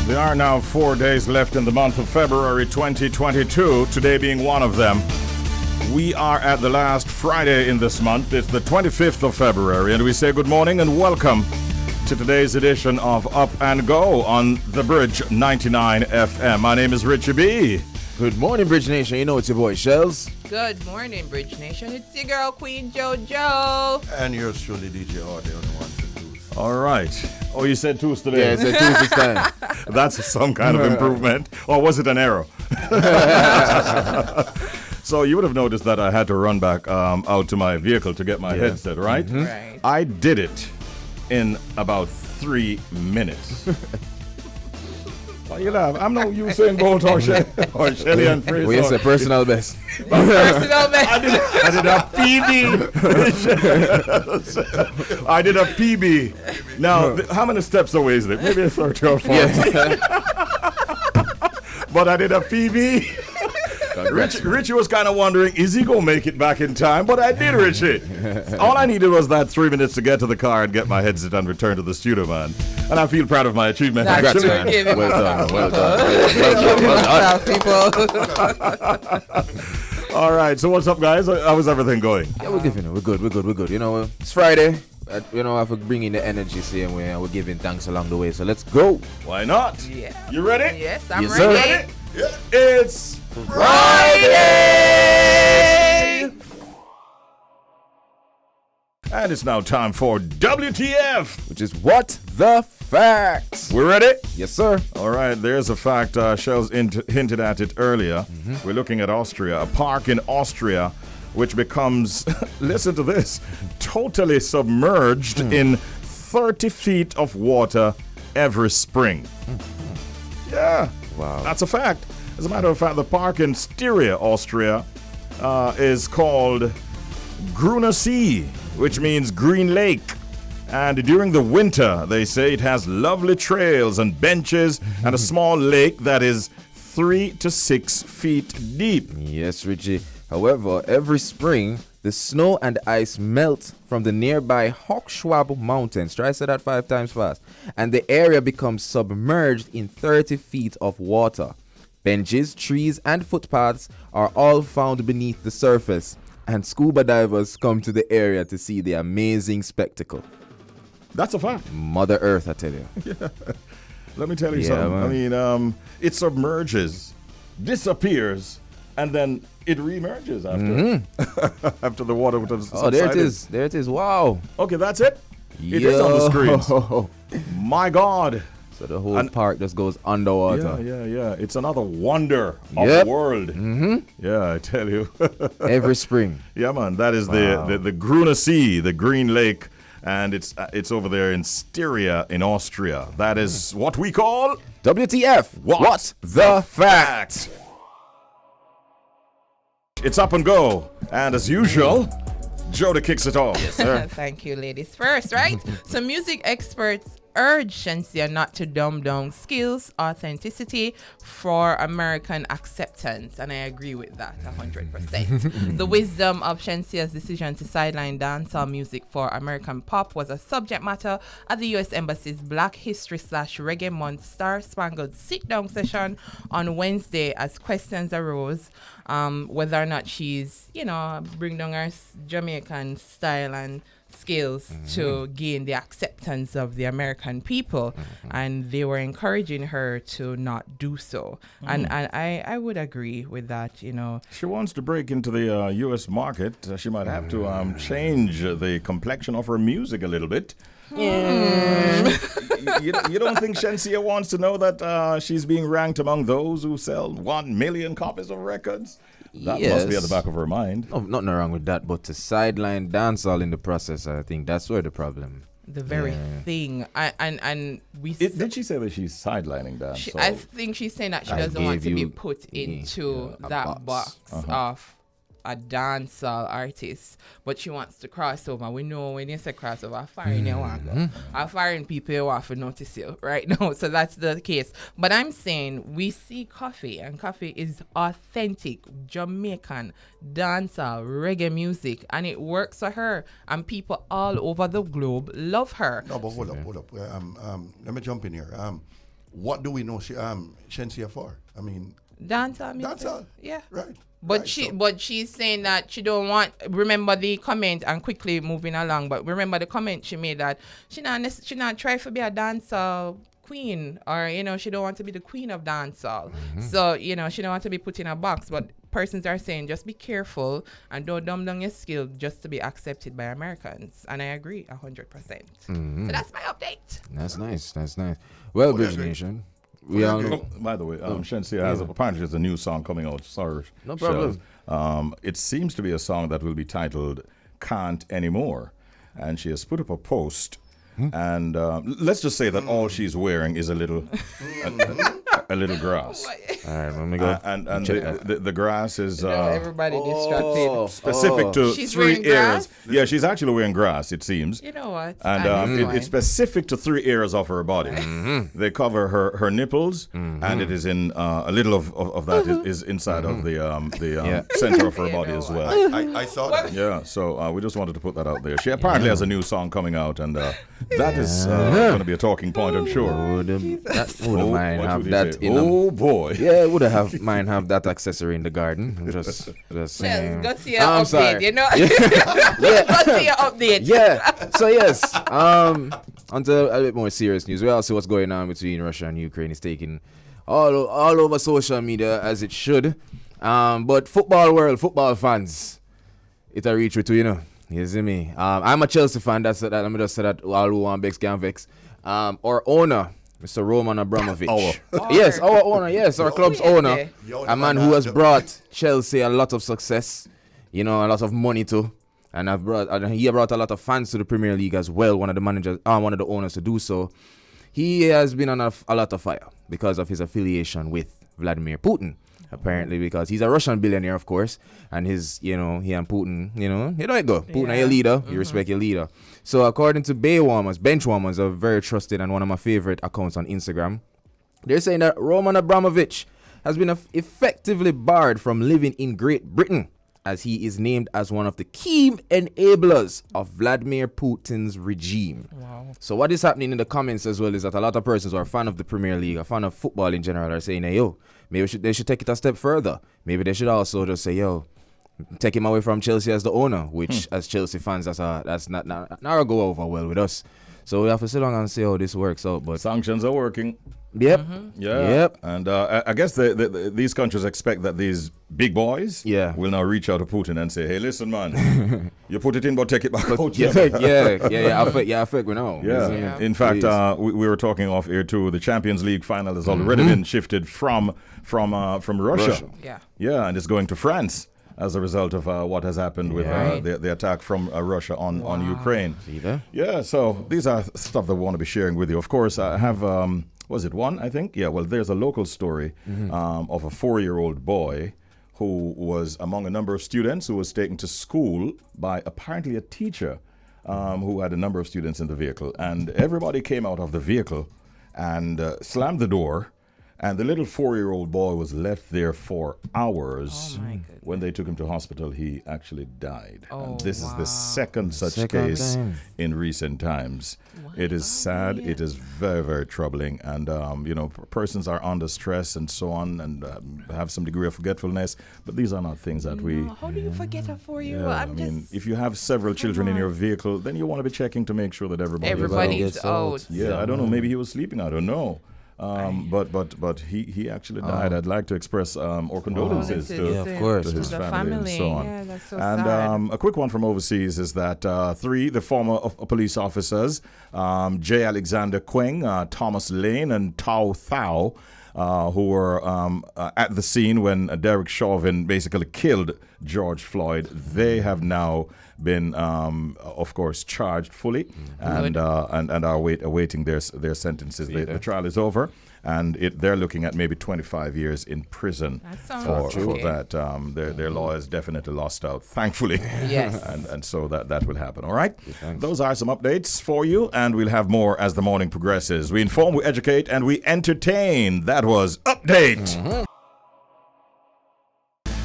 There are now 4 days left in the month of February 2022, today being one of them. We are at the last Friday in this month. It's the 25th of February, and we say good morning and welcome to today's edition of Up and Go on the Bridge 99 FM. My name is Richie B. Good morning, Bridge Nation. You know it's your boy, Shellz. Good morning, Bridge Nation. It's your girl, Queen JoJo. And yours truly, DJ Audio, on the ones and twos. All right. Oh, you said twos today? Yeah, I said twos this time. That's some kind of improvement. Or was it an error? So you would have noticed that I had to run back out to my vehicle to get my headset, right? Mm-hmm. Right. I did it in about 3 minutes. Why you laugh? I'm no Usain Bolt or Shelly and Fraser. Well, it's a personal best. Personal best. I did a PB. I did a PB. Now, how many steps away is it? Maybe 30 or 40. Yeah. But I did a PB. Richie was kind of wondering, is he going to make it back in time? But I did, Richie. All I needed was that 3 minutes to get to the car and get my headset and return to the studio, man. And I feel proud of my achievement, That's actually. right. Well done. Well done. People. All right, so what's up, guys? How is everything going? Yeah, we're giving it. We're good. You know, it's Friday. I have to bring in the energy same way, and we're giving thanks along the way. So let's go. Why not? Yeah. You ready? Yes, I'm Yes, sir. ready. Ready? Yeah. It's Friday! And it's now time for WTF. Which is what the facts. We're ready? Yes, sir. All right, there's a fact. Shellz hinted at it earlier. We're looking at Austria, a park in Austria which becomes, listen to this, totally submerged in 30 feet of water every spring. Yeah, Wow. that's a fact. As a matter of fact, the park in Styria, Austria, is called Grüner See, which means green lake. And during the winter, they say it has lovely trails and benches and a small lake that is 3 to 6 feet deep. Yes, Richie. However, every spring, the snow and ice melt from the nearby Hochschwab Mountains. Try to say that 5 times fast. And the area becomes submerged in 30 feet of water. Benches, trees, and footpaths are all found beneath the surface. And scuba divers come to the area to see the amazing spectacle. That's a fact. Mother Earth, I tell you. Let me tell you Yeah, something. man. I mean, it submerges, disappears, and then it reemerges after after the water would have Oh, there it subsided. is. There it is. Wow. Okay, that's it. It is on the screens. Yo. My God. So the whole And- park just goes underwater. Yeah. It's another wonder of Yep. the world. Yeah, I tell you. Every spring. Yeah, man. That is Wow. the Grüner See, the Green Lake, and it's over there in Styria in Austria. That is what we call WTF. What the fact? It's up and go, and as usual, Joda kicks it off. Thank you, ladies. First, right? So music experts urge Shensia not to dumb down skills, authenticity for American acceptance. And I agree with that 100%. The wisdom of Shensia's decision to sideline dancehall music for American pop was a subject matter at the U.S. Embassy's Black History / Reggae Month Star Spangled sit-down session on Wednesday as questions arose whether or not she's, bring down her Jamaican style and skills to gain the acceptance of the American people, and they were encouraging her to not do so. And I would agree with that. She wants to break into the U.S. market. She might have to change the complexion of her music a little bit. You don't think Shensia wants to know that she's being ranked among those who sell 1 million copies of records? That must be at the back of her mind. No, nothing wrong with that, but to sideline dancehall in the process, I think that's where the problem. The very thing. And we. Did she say that she's sidelining dance? I think she's saying that she I doesn't want to gave be you, put into a that box of a dancehall artist, but she wants to cross over. We know when you say crossover, foreign you want to go. Foreign people you want to notice you right now. So that's the case. But I'm saying we see Coffee, and Coffee is authentic Jamaican dancehall reggae music, and it works for her, and people all over the globe love her. No, but hold up. Let me jump in here. what do we know Shensia for? I mean, Dancehall music. dancehall. Yeah. Right. But right, she's saying that she don't want. Remember the comment, and quickly moving along. But remember the comment she made that she not try to be a dancer queen, or she don't want to be the queen of dancehall. So she don't want to be put in a box. But persons are saying just be careful and don't dumb down your skill just to be accepted by Americans. And I agree 100%. So that's my update. That's nice. Well, Bridge Nation. We all know. By the way, Shensia has apparently there's a new song coming out. Sorry, No problem. Shellz. It seems to be a song that will be titled "Can't Anymore," and she has put up a post. And let's just say that all she's wearing is a little grass. All right, let me go. And the grass is Everybody distracted. specific to She's 3 wearing areas. grass? Yeah, she's actually wearing grass, it seems. You know what? And it's specific to 3 areas of her body. They cover her nipples, and it is in a little of that is inside of the center of her body as well. I saw that. Yeah, so we just wanted to put that out there. She apparently has a new song coming out, and that is going to be a talking point, I'm sure. Wouldn't mind What have would you that say? in Oh boy. Yeah, would have mind have that accessory in the garden. Just saying. Go see your I'm update, sorry. you know? Yeah. Go see your update. Yeah. So yes. Onto a bit more serious news. We all see what's going on between Russia and Ukraine. It's taking all over social media as it should. But football world, football fans, it's a reach with you see me? I'm a Chelsea fan. That's that. Let me just say that all who want vex can vex. Our owner, Mr. Roman Abramovich. Yes, our owner. Yes, our club's owner. A man who has brought Chelsea a lot of success. A lot of money too. And he brought a lot of fans to the Premier League as well. One of the owners to do so. He has been on a lot of fire because of his affiliation with Vladimir Putin. Apparently, because he's a Russian billionaire, of course, and he and Putin, you know it go. Putin are your leader, you respect your leader. So according to Benchwarmers, a very trusted and one of my favorite accounts on Instagram, they're saying that Roman Abramovich has been effectively barred from living in Great Britain, as he is named as one of the key enablers of Vladimir Putin's regime. Wow. So what is happening in the comments as well is that a lot of persons who are a fan of the Premier League, a fan of football in general, are saying, hey, maybe they should take it a step further. Maybe they should also just say, take him away from Chelsea as the owner, which as Chelsea fans, that's not gonna go over well with us. So we have to sit down and see how this works out. But sanctions are working. Yep. Yeah. Yep. And I guess these countries expect that these big boys will now reach out to Putin and say, hey, listen, man, you put it in, but take it back out. Yeah. I think we know. Yeah. In fact, we were talking off air too. The Champions League final has already been shifted from Russia. Yeah, and it's going to France as a result of what has happened with the attack from Russia on Ukraine. See that? Yeah, so these are stuff that we want to be sharing with you. Of course, I have, was it one, I think? Yeah, well, there's a local story of a 4-year-old boy who was among a number of students who was taken to school by apparently a teacher who had a number of students in the vehicle. And everybody came out of the vehicle and slammed the door. And the little 4-year-old boy was left there for hours. Oh my goodness. When they took him to hospital, he actually died. Oh, and this is the second such case in recent times. Wow. It is sad. It is very, very troubling. And, persons are under stress and so on and have some degree of forgetfulness. But these are not things that we... How do you forget a 4-year-old? If you have several children in your vehicle, then you want to be checking to make sure that everybody's out. Yeah, I don't know. Maybe he was sleeping. I don't know. But he actually died. I'd like to express our condolences to his family and so on. Yeah, that's so and sad. A quick one from overseas is that the former police officers, J. Alexander Queng, Thomas Lane, and Tao Thao, who were at the scene when Derek Chauvin basically killed George Floyd, they have now been, of course, charged fully and are awaiting their sentences. The trial is over, and they're looking at maybe 25 years in prison for that. Their lawyers definitely lost out, thankfully. Yes. and so that will happen. All right? Those are some updates for you, and we'll have more as the morning progresses. We inform, we educate, and we entertain. That was Update.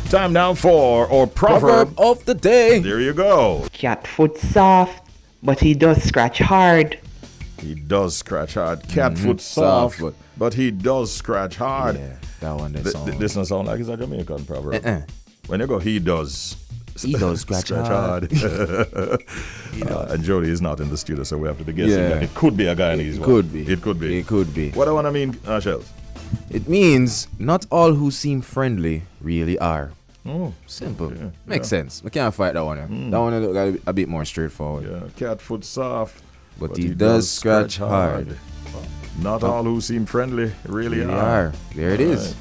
Time now for our proverb of the day. There you go. Cat foot soft, but he does scratch hard. He does scratch hard. Cat foot soft, but he does scratch hard. Yeah, that one. That song. This doesn't sound like it's a Jamaican proverb. When you go, he does. He does scratch hard. And Jody is not in the studio, so we have to be guessing. That it could be a Guyanese one. Could be. It could be. It could be. What do I want to mean, Shellz? It means not all who seem friendly really are. Oh, simple. Okay. Makes sense. We can't fight that one. That one look a bit more straightforward. Yeah, cat foot soft, but he does scratch hard. Not all who seem friendly really are. There it is.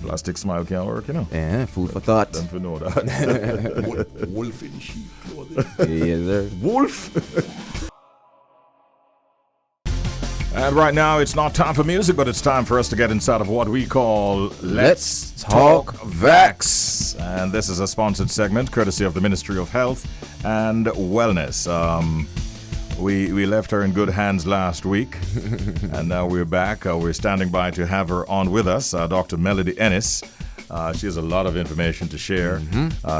Plastic smile can't work, you know. Yeah, food for thought. Don't you know that? Wolf in sheep clothing. Yes, sir. Wolf. And right now, it's not time for music, but it's time for us to get inside of what we call Let's Talk Vax. And this is a sponsored segment courtesy of the Ministry of Health and Wellness. We left her in good hands last week, and now we're back. We're standing by to have her on with us, Dr. Melody Ennis. She has a lot of information to share.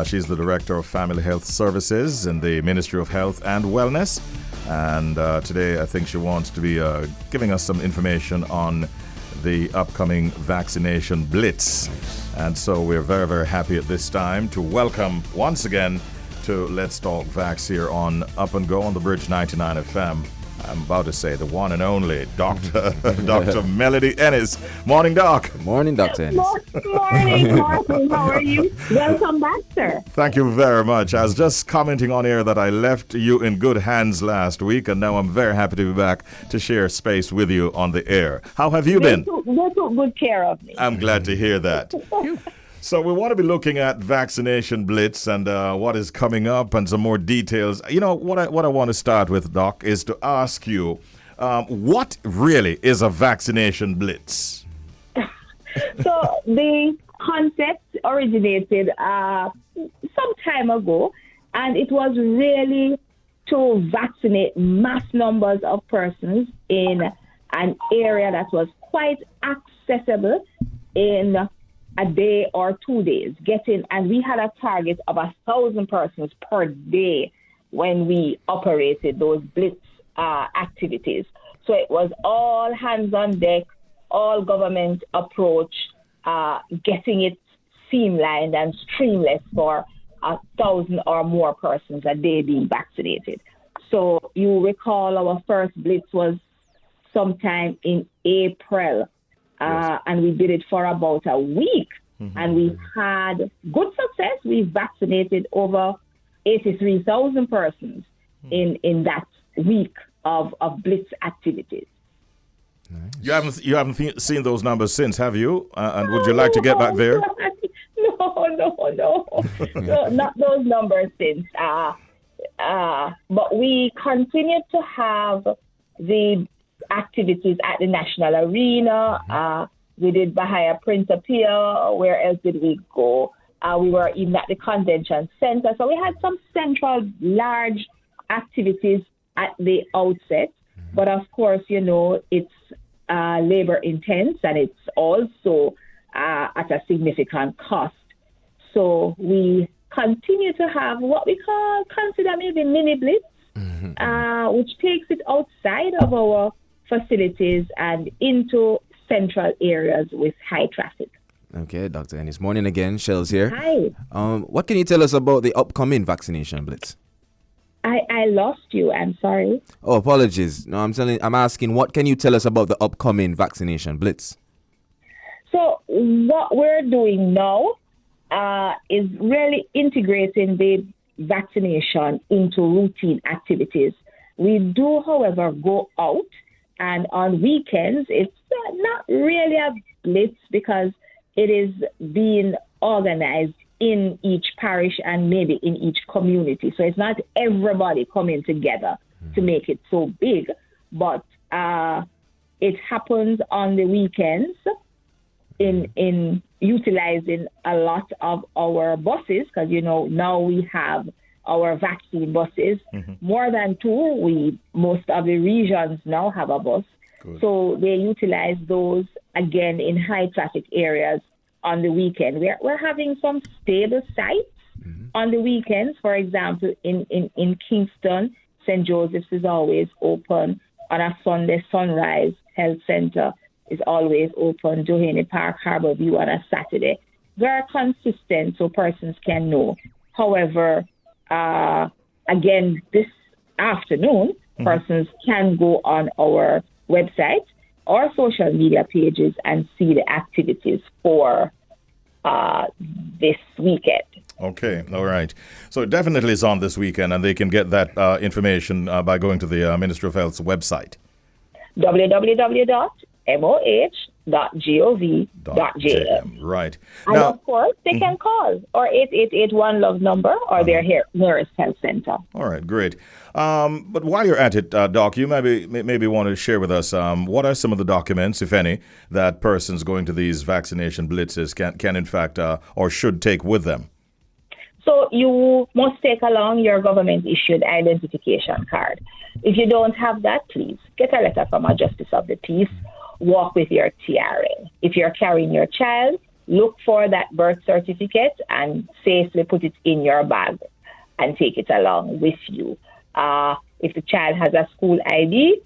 She's the Director of Family Health Services in the Ministry of Health and Wellness. And today I think she wants to be giving us some information on the upcoming Vaccination Blitz. And so we're very, very happy at this time to welcome once again to Let's Talk Vax here on Up and Go on the Bridge 99 FM. I'm about to say the one and only Dr. Melody Ennis. Morning, Doc. Morning, Dr. Ennis. Morning, Martin. How are you? Welcome back, sir. Thank you very much. I was just commenting on air that I left you in good hands last week, and now I'm very happy to be back to share space with you on the air. How have you been? They took good care of me. I'm glad to hear that. So we want to be looking at Vaccination Blitz and what is coming up and some more details. You know, what I want to start with, Doc, is to ask you, what really is a Vaccination Blitz? So the concept originated some time ago, and it was really to vaccinate mass numbers of persons in an area that was quite accessible in a day or 2 days, and we had a target of 1,000 persons per day when we operated those blitz activities. So it was all hands on deck, all government approach, getting it streamlined and streamless for 1,000 or more persons a day being vaccinated. So you recall our first blitz was sometime in April. And we did it for about a week, and we had good success. We vaccinated over 83,000 persons in that week of blitz activities. Nice. You haven't seen those numbers since, have you? And would you like to get back there? No, not those numbers since. But we continue to have the activities at the National Arena. We did Bahia Prince Pier. Where else did we go? We were even at the Convention Center. So we had some central large activities at the outset. But of course, you know, it's labor intense, and it's also at a significant cost. So we continue to have what we consider maybe mini blitz, which takes it outside of our facilities and into central areas with high traffic. Okay, Dr. Ennis. Morning again. Shellz here. Hi. What can you tell us about the upcoming Vaccination Blitz? I lost you. I'm sorry. Oh, apologies. No, I'm asking, what can you tell us about the upcoming Vaccination Blitz? So what we're doing now is really integrating the vaccination into routine activities. We do, however, go out, and on weekends, it's not really a blitz because it is being organized in each parish and maybe in each community. So it's not everybody coming together to make it so big, but it happens on the weekends in utilizing a lot of our buses, because, you know, now we have our vaccine buses, more than two. Most of the regions now have a bus. Good. So they utilize those again in high traffic areas on the weekend. We're having some stable sites on the weekends. For example, in Kingston, St. Joseph's is always open. on a Sunday, Sunrise Health Center is always open. Doheny Park, Harbour View on a Saturday. Very consistent so persons can know. However, again, this afternoon, persons can go on our website or social media pages and see the activities for this weekend. Okay, all right. So it definitely is on this weekend, and they can get that information by going to the Ministry of Health's website. www.moh.gov.jm. Right. And Now, of course, they can call our 8881 Love number or their nearest health center. all right, great. But while you're at it, Doc, you maybe want to share with us what are some of the documents, if any, that persons going to these vaccination blitzes can in fact or should take with them? So you must take along your government-issued identification card. If you don't have that, please get a letter from a Justice of the Peace. Walk with your TRN. If you're carrying your child, look for that birth certificate and safely put it in your bag and take it along with you. If the child has a school ID,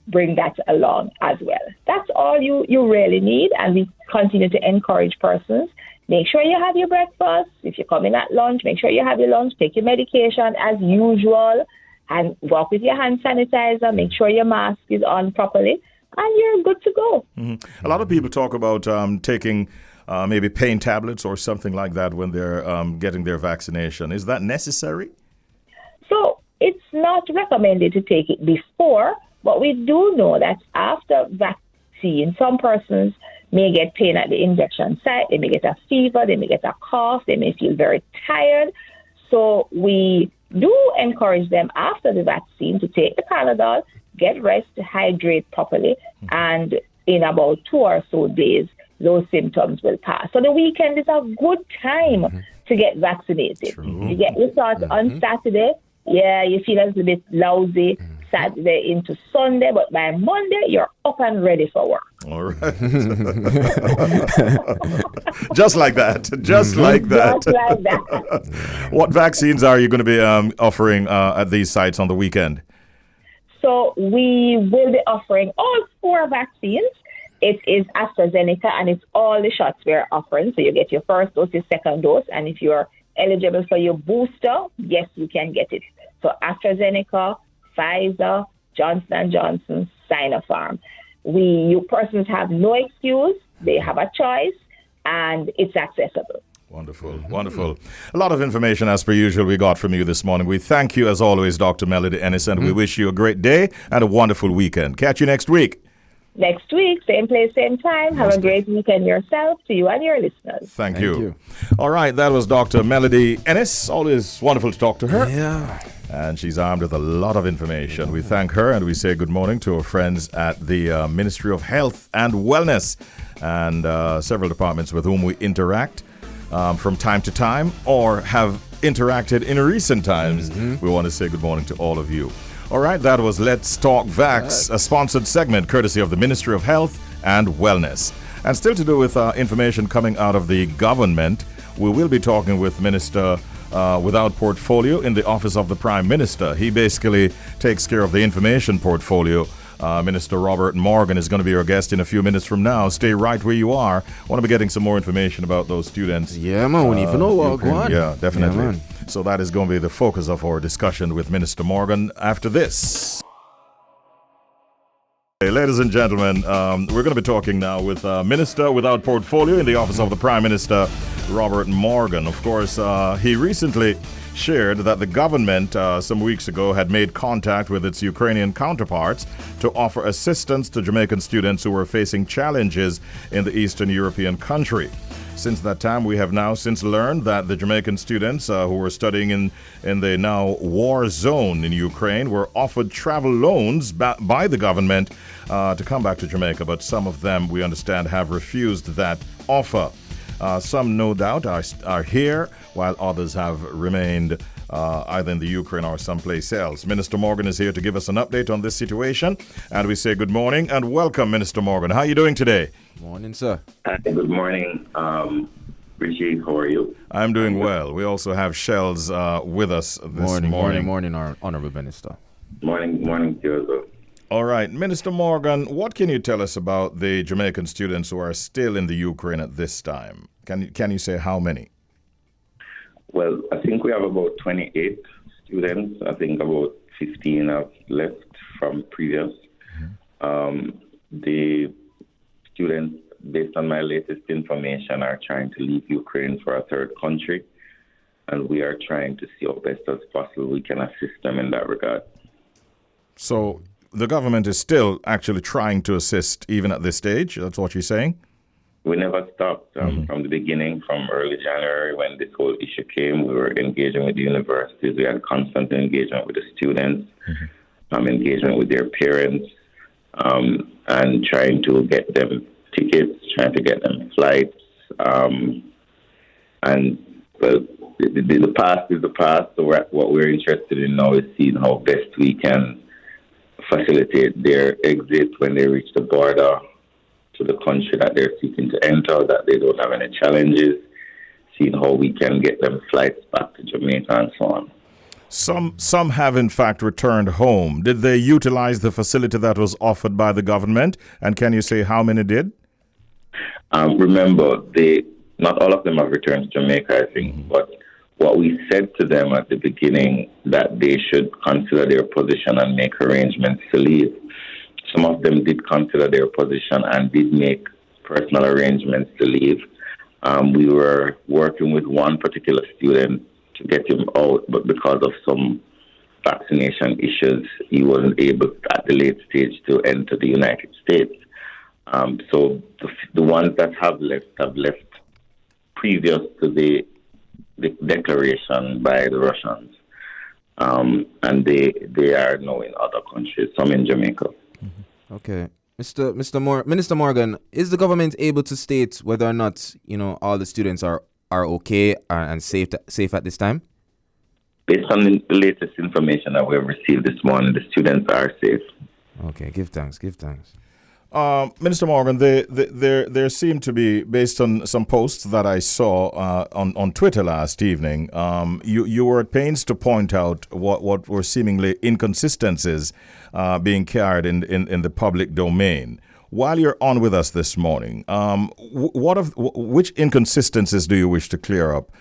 bring that along as well. That's all you really need, and we continue to encourage persons. Make sure you have your breakfast. If you're coming at lunch, make sure you have your lunch. Take your medication as usual and walk with your hand sanitizer. Make sure your mask is on properly and you're good to go. A lot of people talk about taking maybe pain tablets or something like that when they're getting their vaccination. Is that necessary? So it's not recommended to take it before, but we do know that after vaccine, some persons may get pain at the injection site, they may get a fever, they may get a cough, they may feel very tired. So we do encourage them after the vaccine to take the Panadol, get rest, hydrate properly, and in about 2 or so days, those symptoms will pass. So the weekend is a good time to get vaccinated. True. You get your shot on Saturday, you feel a little bit lousy, Saturday into Sunday, but by Monday, you're up and ready for work. All right. Just like that. Just like that. Just like that. What vaccines are you going to be offering at these sites on the weekend? So we will be offering all 4 vaccines. It is AstraZeneca, and it's all the shots we're offering. So you get your first dose, your second dose, and if you're eligible for your booster, yes, you can get it. So AstraZeneca, Pfizer, Johnson & Johnson, Sinopharm. You persons have no excuse. They have a choice, and it's accessible. Wonderful, wonderful. A lot of information, as per usual, we got from you this morning. We thank you, as always, Dr. Melody Ennis, and we wish you a great day and a wonderful weekend. Catch you next week. Next week, same place, same time. Have a great weekend yourself, to you and your listeners. Thank you. All right, that was Dr. Melody Ennis. Always wonderful to talk to her. Yeah. And she's armed with a lot of information. We thank her and we say good morning to our friends at the Ministry of Health and Wellness and several departments with whom we interact from time to time or have interacted in recent times. We want to say good morning to all of you. All right, that was Let's Talk Vax, a sponsored segment courtesy of the Ministry of Health and Wellness. And still to do with information coming out of the government, we will be talking with Minister without portfolio in the Office of the Prime Minister. He basically takes care of the information portfolio. Minister Robert Morgan is going to be our guest in a few minutes from now. Stay right where you are. Want to be getting some more information about those students. Yeah, man, we need to know what's going on. Yeah, definitely. Yeah, man. So that is going to be the focus of our discussion with Minister Morgan after this. Hey, ladies and gentlemen, we're going to be talking now with Minister without portfolio in the Office of the Prime Minister, Robert Morgan. Of course, he recently shared that the government some weeks ago had made contact with its Ukrainian counterparts to offer assistance to Jamaican students who were facing challenges in the Eastern European country. Since that time, we have now since learned that the Jamaican students who were studying in the now war zone in Ukraine were offered travel loans by the government to come back to Jamaica, but some of them, we understand, have refused that offer. Some, no doubt, are here, while others have remained either in the Ukraine or someplace else. Minister Morgan is here to give us an update on this situation, and we say good morning and welcome, Minister Morgan. How are you doing today? Morning, sir. Good morning, Richie. How are you? I'm doing well. We also have Shellz with us this morning. Morning, our Honourable Minister. Morning to you as well. All right. Minister Morgan, what can you tell us about the Jamaican students who are still in the Ukraine at this time? Can you say how many? Well, I think we have about 28 students. I think about 15 have left from previous. The students, based on my latest information, are trying to leave Ukraine for a third country, and we are trying to see how best as possible we can assist them in that regard. So the government is still actually trying to assist even at this stage? That's what you're saying? We never stopped from the beginning, from early January when this whole issue came. We were engaging with the universities. We had constant engagement with the students, engagement with their parents, and trying to get them tickets, trying to get them flights. And well, the past is the past. So what we're interested in now is seeing how best we can facilitate their exit when they reach the border to the country that they're seeking to enter, that they don't have any challenges, seeing how we can get them flights back to Jamaica and so on. Some have in fact returned home. Did they utilize the facility that was offered by the government? And can you say how many did? Remember, not all of them have returned to Jamaica, I think, but what we said to them at the beginning, that they should consider their position and make arrangements to leave. Some of them did consider their position and did make personal arrangements to leave. We were working with one particular student to get him out, but because of some vaccination issues, he wasn't able at the late stage to enter the United States. So the ones that have left previous to the declaration by the Russians, and they are now in other countries, some in Jamaica. Okay. Minister Morgan, is the government able to state whether or not, all the students are okay and safe at this time? Based on the latest information that we have received this morning, the students are safe. Okay, give thanks. Minister Morgan, there seemed to be, based on some posts that I saw on Twitter last evening, you were at pains to point out what were seemingly inconsistencies being carried in the public domain. While you're on with us this morning, which inconsistencies do you wish to clear up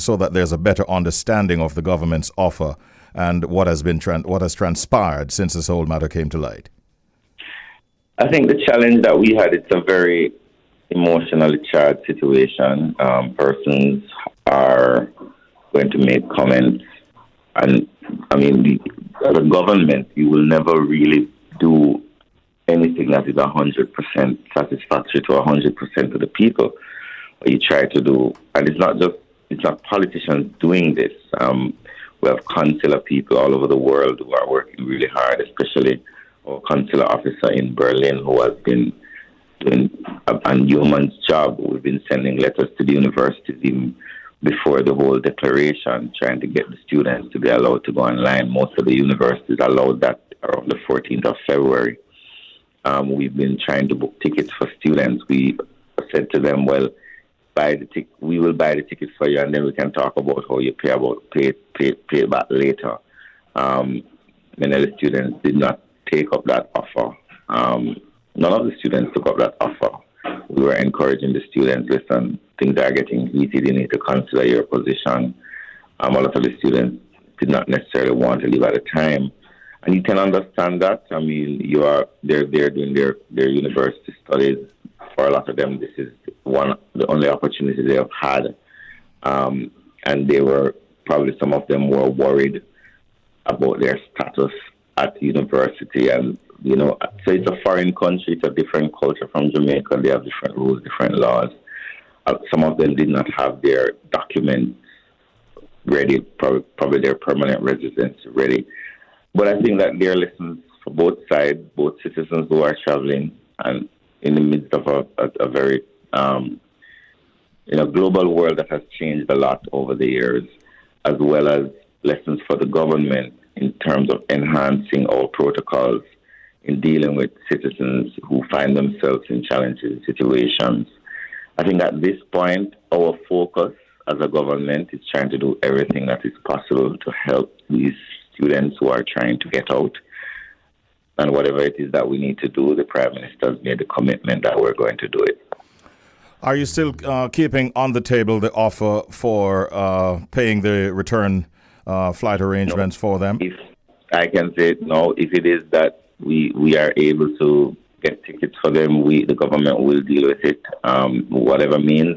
so that there's a better understanding of the government's offer and what has transpired since this whole matter came to light? I think the challenge that we had, it's a very emotionally charged situation. Persons are going to make comments. And, as a government, you will never really do anything that is 100% satisfactory to 100% of the people. What you try to do, and it's not politicians doing this. We have consular people all over the world who are working really hard, especially our consular officer in Berlin who has been doing a yeoman's job. We've been sending letters to the universities even before the whole declaration, trying to get the students to be allowed to go online. Most of the universities allowed that around the 14th of February. We've been trying to book tickets for students. We said to them, well, we will buy the tickets for you, and then we can talk about how you pay back later. Many of the students did not take up that offer. None of the students took up that offer. We were encouraging the students, listen, things are getting heated, you need to consider your position. A lot of the students did not necessarily want to leave at the time. And you can understand that. They're doing their university studies. For a lot of them, this is the only opportunity they have had. And they were, probably some of them were worried about their status at university. And, so it's a foreign country, it's a different culture from Jamaica. They have different rules, different laws. Some of them did not have their documents ready, probably their permanent residence ready. But I think that there are lessons for both sides, both citizens who are traveling and in the midst of a very global world that has changed a lot over the years, as well as lessons for the government in terms of enhancing our protocols in dealing with citizens who find themselves in challenging situations. I think at this point, our focus as a government is trying to do everything that is possible to help these students who are trying to get out. And whatever it is that we need to do, the Prime Minister has made the commitment that we're going to do it. Are you still keeping on the table the offer for paying the return flight arrangements for them? If I can say no, if it is that we are able to get tickets for them, the government will deal with it, whatever means.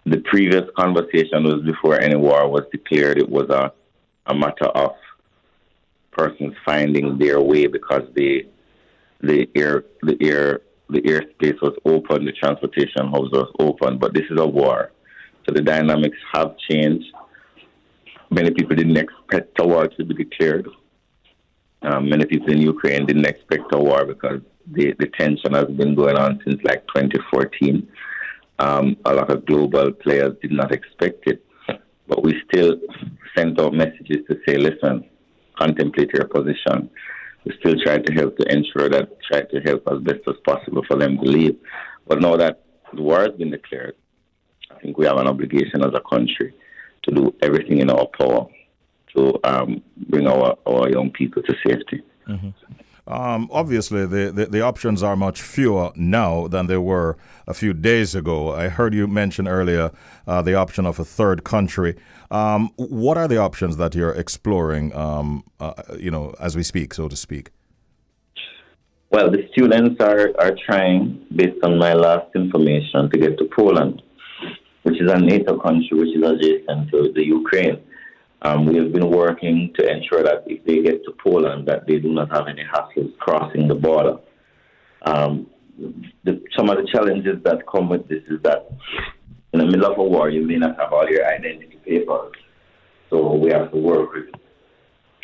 The previous conversation was before any war was declared. It was a matter of persons finding their way because the airspace was open, the transportation hubs was open, but this is a war. So the dynamics have changed. Many people didn't expect a war to be declared. Many people in Ukraine didn't expect a war because the tension has been going on since like 2014. A lot of global players did not expect it. But we still sent out messages to say, listen, contemplate your position. We still try to help as best as possible for them to leave. But now that the war has been declared, I think we have an obligation as a country to do everything in our power to bring our young people to safety. Mm-hmm. Obviously, the options are much fewer now than they were a few days ago. I heard you mention earlier the option of a third country. What are the options that you're exploring, as we speak, so to speak? Well, the students are trying, based on my last information, to get to Poland, which is a NATO country which is adjacent to the Ukraine. We have been working to ensure that if they get to Poland, that they do not have any hassles crossing the border. Some of the challenges that come with this is that in the middle of a war, you may not have all your identity papers. So we have to work with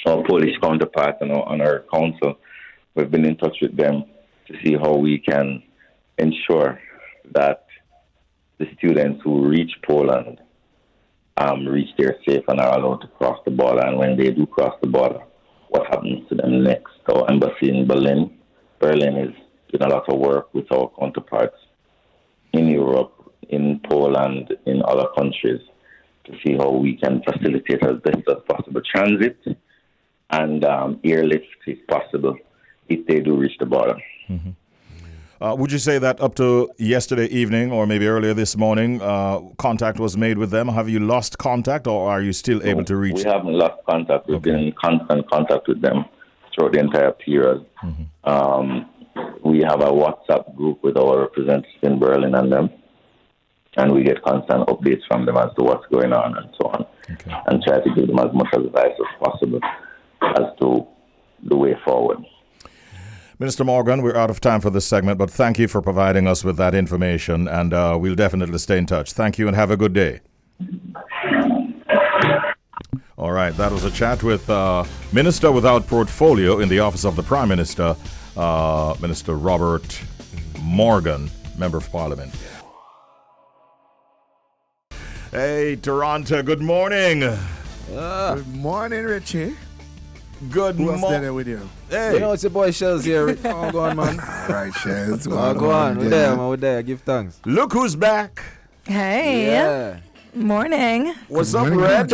our Polish counterparts and on our council. We've been in touch with them to see how we can ensure that the students who reach Poland reach there safe and are allowed to cross the border. And when they do cross the border, what happens to them next? Our embassy in Berlin is doing a lot of work with our counterparts in Europe, in Poland, in other countries to see how we can facilitate as best as possible transit and airlift if possible if they do reach the border. Mm-hmm. Would you say that up to yesterday evening or maybe earlier this morning, contact was made with them? Have you lost contact or are you still able to reach? We haven't lost contact. We've been in constant contact with them throughout the entire period. Mm-hmm. We have a WhatsApp group with our representatives in Berlin and them, and we get constant updates from them as to what's going on and so on, and try to give them as much advice as possible as to the way forward. Minister Morgan, we're out of time for this segment, but thank you for providing us with that information, and we'll definitely stay in touch. Thank you and have a good day. All right, that was a chat with Minister without portfolio in the office of the Prime Minister, Minister Robert Morgan, Member of Parliament. Hey, Toronto, good morning. Good morning, Richie. Good morning. What's there with you? Hey. You know, it's your boy Shellz here. Oh, go on, man. All right, Shellz. Go on. We're there, man. We're there. Give thanks. Look who's back. Hey. Yeah. Morning. What's up, Red?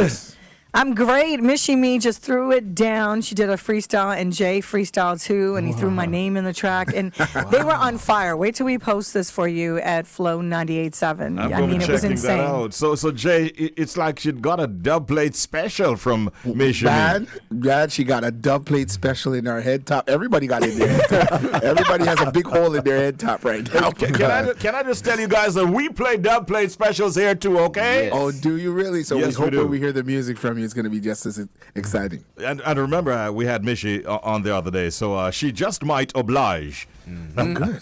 I'm great. Missy Me just threw it down. She did a freestyle, and Jay freestyle too, and he threw my name in the track. And they were on fire. Wait till we post this for you at Flow 98.7. I mean, it was insane. That out. So Jay, it's like she'd got a dub plate special from Missy Me. Glad she got a dub plate special in her head top. Everybody got it in their head top. Everybody has a big hole in their head top right now. Can I just tell you guys that we play dub plate specials here too, okay? Yes. Oh, do you really? So yes, we hope we when we hear the music from you, it's going to be just as exciting. And remember, we had Missy on the other day, so she just might oblige. I'm good.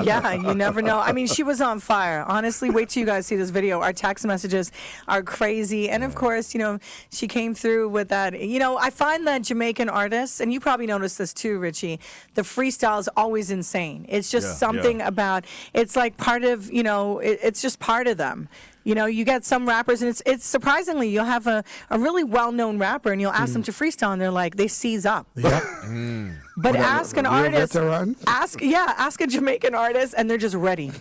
Yeah, you never know. I mean, she was on fire. Honestly, wait till you guys see this video. Our text messages are crazy. And of course, she came through with that. I find that Jamaican artists, and you probably noticed this too, Richie, the freestyle is always insane. It's just something about, it's like part of, it's just part of them. You get some rappers, and it's surprisingly, you'll have a really well-known rapper, and you'll ask them to freestyle, and they're like, they seize up. Yeah. But ask an artist, ask a Jamaican artist, and they're just ready,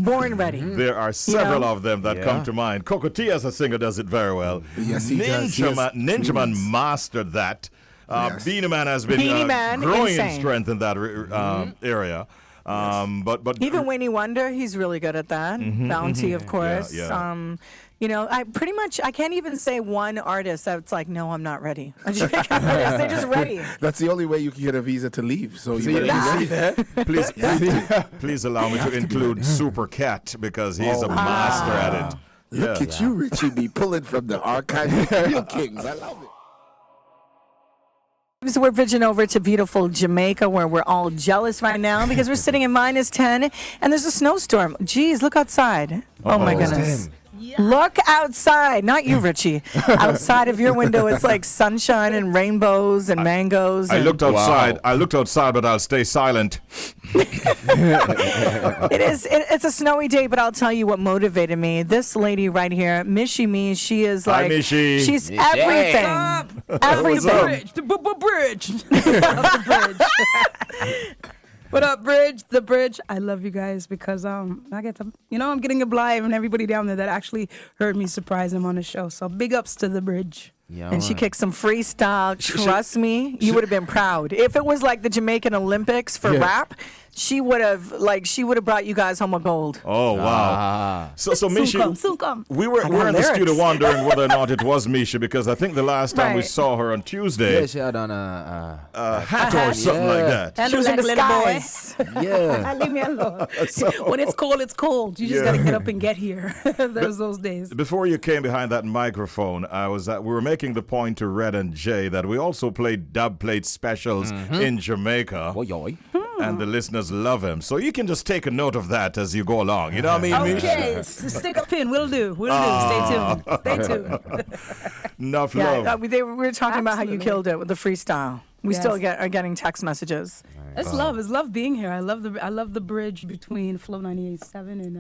born ready. There are several of them that come to mind. Cocotia as a singer does it very well. Yes, he does. Ninja Man mastered that. Beanie Man has been Beanie Man, growing in insane. strength in that area. But Even Winnie Wonder, he's really good at that. Bounty, of course. yeah. I can't even say one artist that's like, no, I'm not ready. They're just ready. That's the only way you can get a visa to leave. So you better be ready. please allow me to include Super Cat because he's a master at it. Look at you, Richie B, pulling from the archive of real kings. I love it. So we're bridging over to beautiful Jamaica where we're all jealous right now because we're sitting in -10 and there's a snowstorm. Geez, look outside. Oh my goodness. Look outside. Not you, Richie. Outside of your window, it's like sunshine and rainbows and mangoes. I looked outside. Wow. I looked outside, but I'll stay silent. It's a snowy day, but I'll tell you what motivated me. This lady right here, Mishy Me, she is Hi, like, Mishy. she's Mishy. everything. Everything. The bridge. What up, Bridge? The Bridge. I love you guys because I get to, I'm getting a blind and everybody down there that actually heard me surprise him on the show. So big ups to the Bridge. Yeah, And she kicked some freestyle. Trust me, you would have been proud. If it was like the Jamaican Olympics for rap, she would have brought you guys home a gold. Oh wow! So Misha, Soon come. we were in the lyrics. studio wondering whether or not it was Misha because I think the last time we Right. saw her on Tuesday, Yeah, she had on a hat or something like that. That She was look in like little boy. disguise. yeah. Leave me alone. When it's cold, it's cold. You just got to get up and get here. There's those days. Before you came behind that microphone, we were making the point to Red and Jay that we also played dub plate specials in Jamaica. And the listeners love him. So you can just take a note of that as you go along. You know what I mean, Mish? Okay, stick a pin. We'll do. Stay tuned. Stay tuned. Enough Yeah, love. we were talking about how you Absolutely. killed it with the freestyle. We Yes. still are getting text messages. It's love. It's love being here. I love the bridge between Flow 98.7 and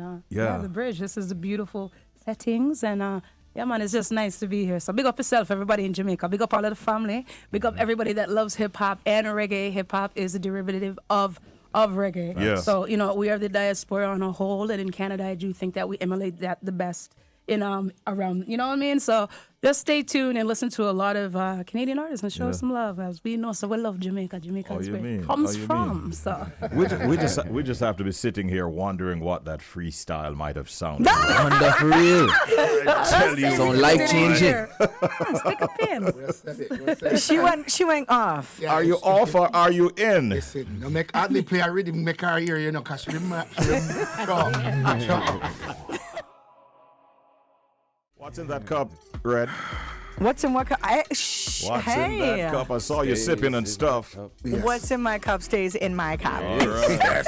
the bridge. This is the beautiful settings and yeah, man, it's just nice to be here. So big up yourself, everybody in Jamaica. Big up all of the family. Big up everybody that loves hip hop and reggae. Hip hop is a derivative of reggae. Yeah. So we are the diaspora on a whole, and in Canada, I do think that we emulate that the best in around. You know what I mean? So just stay tuned and listen to a lot of Canadian artists and show us some love. As we know, so we love Jamaica. Jamaica is where it comes from. So We just have to be sitting here wondering what that freestyle might have sounded. Wonder for real. I tell you, Sound life changing. Stick a pin. She went off. Yeah, are you off or are you in? Listen, no make hardly play a rhythm, make her hear, because she sure. What's in that cup, Red? What's in what cup? What's in that cup? I saw you sipping and stuff. What's in my cup stays in my cup. All right.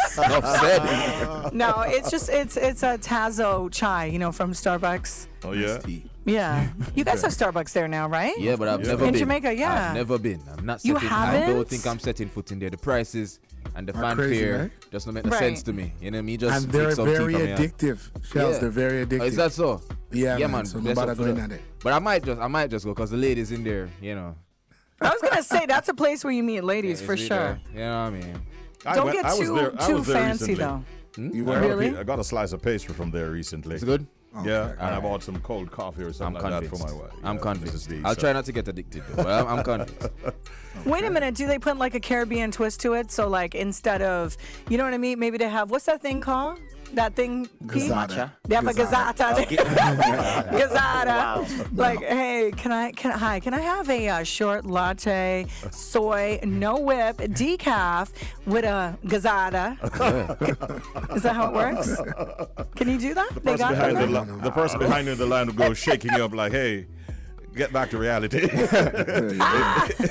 No, it's a Tazo chai, from Starbucks. Oh yeah. Yeah. You guys have Starbucks there now, right? Yeah, but I've never In been. Jamaica, yeah. I've never been. I'm not You setting. I don't haven't? think I'm setting foot in there. The prices and the Are crazy, fanfare right? just don't make no Right. sense to me. You know me? Just And they're take some very tea from me. addictive. Shells, they're very addictive. Oh, is that so? Yeah, man, man. so bless nobody up for going that. at it. But I might just go because the ladies in there, I was gonna say that's a place where you meet ladies for Is it sure. there? You know what I mean? Don't get too fancy recently. though. You I were? got a Really? I got a slice of pastry from there recently. It's good. Yeah, and I bought some cold coffee or something I'm like that convinced. for my wife. I'm Yeah, convinced. Mrs. D, I'll so. try not to get addicted though, but I'm convinced. Wait a minute, do they put like a Caribbean twist to it? So like instead of, you know what I mean? Maybe they have, what's that thing called? That thing? Pete? Gazada. They have a gazata. Gazada. Like, hey, can I have a short latte, soy, no whip, decaf with a gazada? Is that how it works? Can you do that? They got that? The person behind you in the line will go shaking you up like, hey, get back to reality.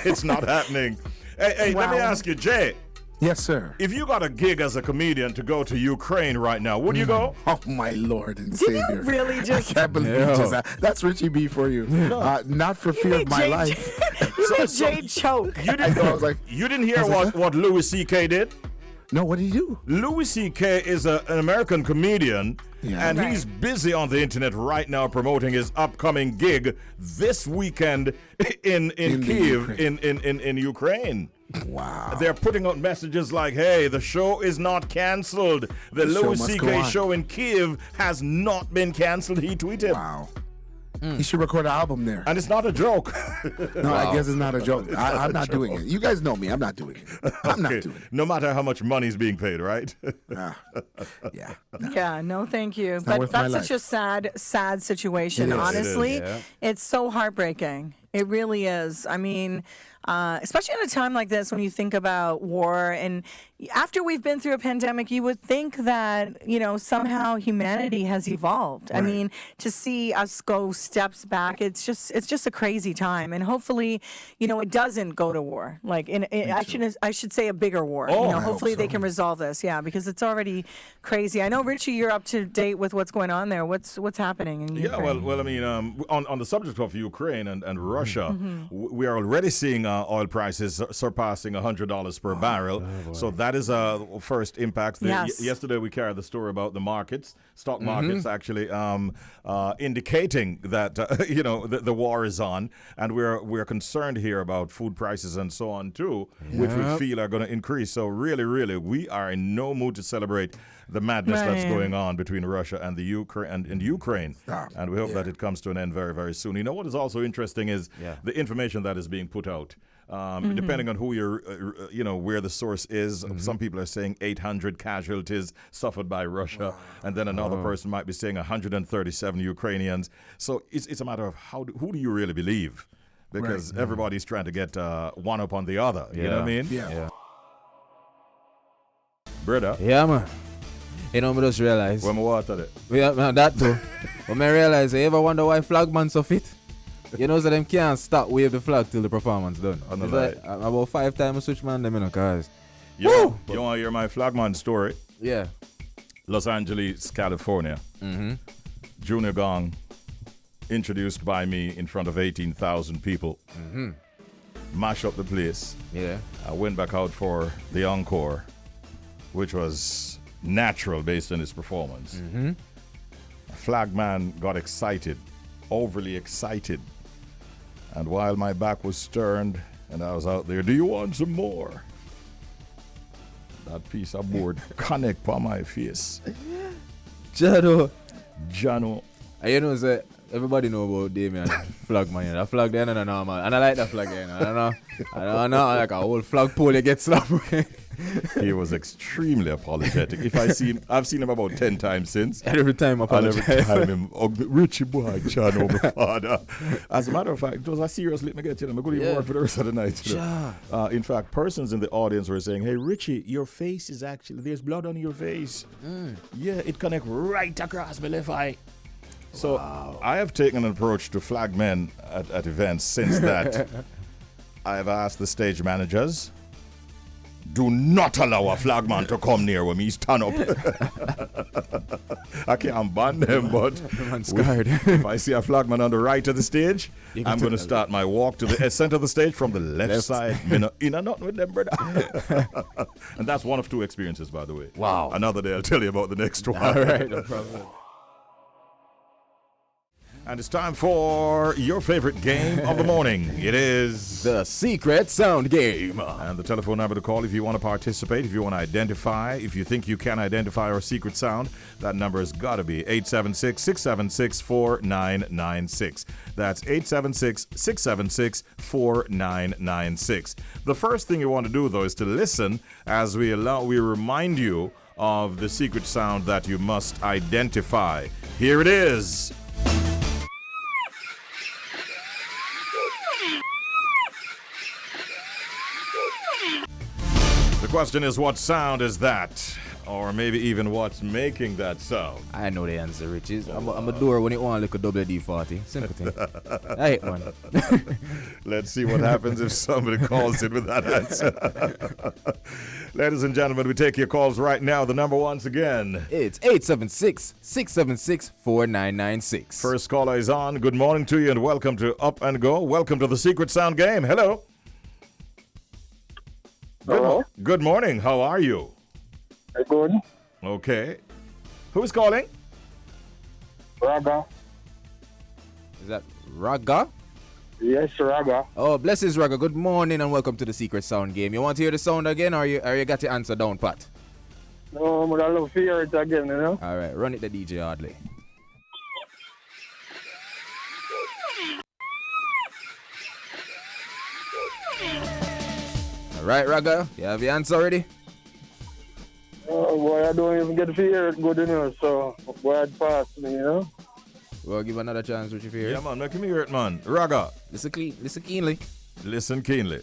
It's not happening. Hey, let me Wow. ask you, Jay. Yes, sir. If you got a gig as a comedian to go to Ukraine right now, would you go? Oh, my Lord and Did Savior. you really I just... can't believe you just that's Richie B for you. Not for fear of my life. You made Jay choke. You didn't, I was like, you didn't hear what Louis C.K. did? no, what did he do? Louis C.K. is an American comedian, Yeah. and Right. he's busy on the internet right now promoting his upcoming gig this weekend in In the Kyiv, Ukraine. in Ukraine. Wow. They're putting out messages like, hey, the show is not canceled. The The show Louis must go C.K. on." show in Kyiv has not been canceled, he tweeted. Wow. He should record an album there. And it's not a joke. No, I guess it's not a joke. I'm not doing it. You guys know me. I'm not doing it. I'm not doing it. No matter how much money is being paid, right? Yeah. Yeah, no, thank you. not But worth my that's such a sad situation. It is. Honestly, It is, it's so heartbreaking. It really is. I mean, especially at a time like this when you think about war, and after we've been through a pandemic, you would think that, somehow humanity has evolved. I mean, to see us go steps back, it's just a crazy time. And hopefully, it doesn't go to war. Like, I should say a bigger war. Hopefully they can resolve this. Yeah, because it's already crazy. I know, Richie, you're up to date with what's going on there. What's happening in Ukraine? Yeah, well, I mean, on the subject of Ukraine and Russia, we are already seeing oil prices surpassing $100 per barrel. So that is a first impact. Yes. Yesterday we carried the story about the markets, stock markets actually indicating that the war is on, and we're concerned here about food prices and so on too, which we feel are going to increase. So really, we are in no mood to celebrate the madness that's going on between Russia and the Ukraine. And we hope that it comes to an end very, very soon. You know what is also interesting is the information that is being put out. Depending on who where the source is, some people are saying 800 casualties suffered by Russia, and then another person might be saying 137 Ukrainians. So it's a matter of who do you really believe? Because everybody's trying to get one up on the other. You know what I mean? Yeah. Brother. Yeah, man. I just realize. When I water it. Yeah, man, that too. When I realize, you ever wonder why flagman so fit? So them can't stop wave the flag till the performance done. About 5 times I switch man them, cause. You want to hear my flagman story? Yeah. Los Angeles, California. Junior Gong, introduced by me in front of 18,000 people. Mash up the place. Yeah. I went back out for the encore, which was natural based on his performance. Flagman got excited, overly excited. And while my back was turned and I was out there, do you want some more? That piece of board connect on my face. Jano. Jano. Everybody know about Damien flagman. That flag there, no normal. And I like that flag there. I don't know. Like a whole flag pole, you get slapped. He was extremely apologetic. I've seen him about 10 times since. And every time apologize. And every time Richie boy, John, my father. As a matter of fact, it was a serious let me get you. I'm going to work for the rest of the night. In fact, persons in the audience were saying, hey, Richie, your face is actually, there's blood on your face. Yeah, it connects right across my left eye. So I have taken an approach to flag men at events since that. I have asked the stage managers, do not allow a flagman to come near when he stand up. I can't ban them, but if I see a flagman on the right of the stage, I'm going to start my walk to the center of the stage from the left side. In a not with them, brother. And that's one of 2 experiences, by the way. Wow. Another day I'll tell you about the next one. All right, no problem. And it's time for your favorite game of the morning. It is the Secret Sound Game. And the telephone number to call if you want to participate, if you want to identify, if you think you can identify our secret sound, that number has got to be 876-676-4996. That's 876-676-4996. The first thing you want to do, though, is to listen as we remind you of the secret sound that you must identify. Here it is. The question is, what sound is that? Or maybe even what's making that sound? I know the answer, Richie. I'm a door when it want like a double D40. Simple thing. I hate one. Let's see what happens if somebody calls in with that answer. Ladies and gentlemen, we take your calls right now. The number once again. It's 876-676-4996. First caller is on. Good morning to you and welcome to Up and Go. Welcome to the Secret Sound Game. Hello. Hello. Good morning. How are you? Good. Okay. Who's calling? Raga. Is that Raga? Yes, Raga. Oh, blessings, Raga. Good morning and welcome to the Secret Sound Game. You want to hear the sound again, or you got your answer down pat? No, but I love to hear it again, All right, run it, the DJ Hardley. Right, Raga? You have your answer already? Oh, boy, I don't even get to hear it good enough, so boy, I'd pass me, you know? We'll give another chance, Richie Fear. Yeah, man, make me hear it, man. Raga. Listen keenly. Listen keenly.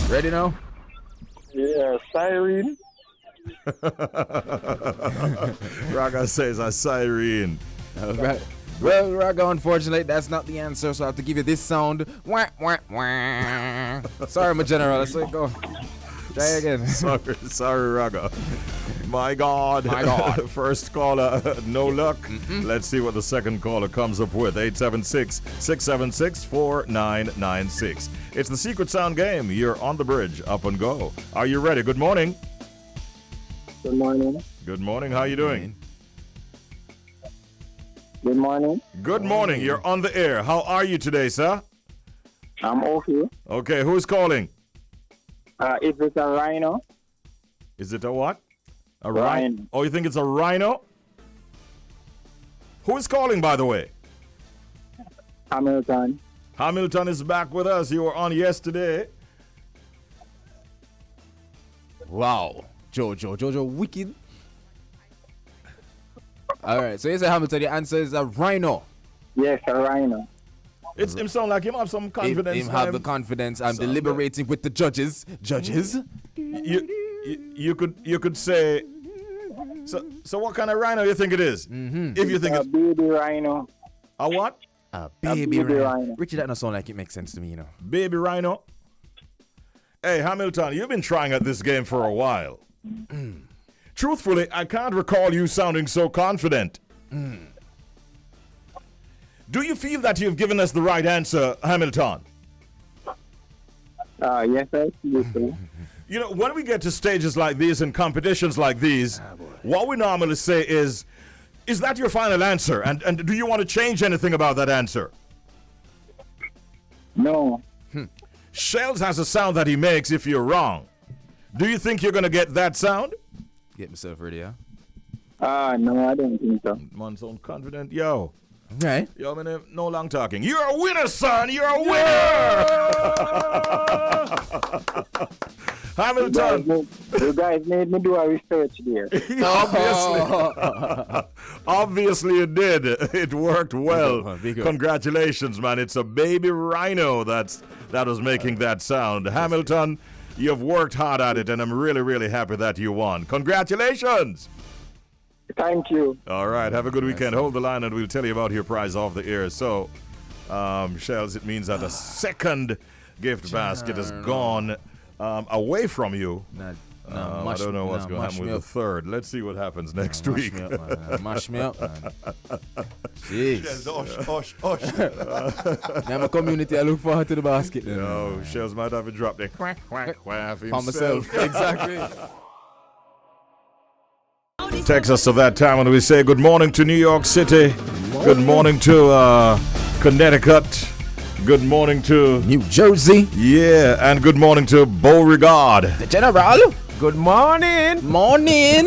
Ready now? Yeah, siren. Raga says a siren. All right. Well, Raga, unfortunately, that's not the answer, so I have to give you this sound. Wah, wah, wah. Sorry, my general. Let's let it go. Try again. Sorry, Raga. My God. First caller, no luck. Let's see what the second caller comes up with. 876-676-4996. It's the Secret Sound game. You're on the bridge. Up and go. Are you ready? Good morning. Good morning. Good morning. How you doing? Good morning. Good morning. You're on the air. How are you today, sir? I'm okay. Okay, who's calling? Is it a rhino? Is it a what? A Rhino. Oh, you think it's a rhino? Who is calling, by the way? Hamilton. Hamilton is back with us. You were on yesterday. Wow. Jojo, wicked. All right, so you say Hamilton, the answer is a rhino. Yes, a rhino. It's him sound like him have some confidence. Him have the confidence. I'm deliberating with the judges. Judges? You could say. So what kind of rhino you think it is? If you think a it's baby rhino. a what? A baby rhino. Richie, that don't sound like it makes sense to me, you know. Baby rhino. Hey, Hamilton, you've been trying at this game for a while. Truthfully, I can't recall you sounding so confident. Do you feel that you've given us the right answer, Hamilton? Yes, I do so. You know, when we get to stages like these and competitions like these, what we normally say is that your final answer? And do you want to change anything about that answer? No. Shellz has a sound that he makes if you're wrong. Do you think you're going to get that sound? Get myself ready, huh? No, I don't think so. Man, sound confident. Yo. Right. Yo, man, no long talking. You're a winner, son. You're a winner. Hamilton. You guys made me do a research there. Obviously you did. It worked well. Congratulations, man. It's a baby rhino that was making that sound. Hamilton, you've worked hard at it, and I'm really, really happy that you won. Congratulations. Thank you. All right. Have a good weekend. Hold the line, and we'll tell you about your prize off the air. So, Shellz, it means that a second gift basket has gone away from you. I don't know what's going to happen with the third. Let's see what happens next week. Mash me up, man. Jeez. I'm a community. I look forward to the basket. No, Shellz might have a drop there. Quack, quack, quack For myself. Exactly. Takes us to that time when we say good morning to New York City. Good morning to Connecticut. Good morning to New Jersey. Yeah, and good morning to Beauregard. The General. Good morning. Morning.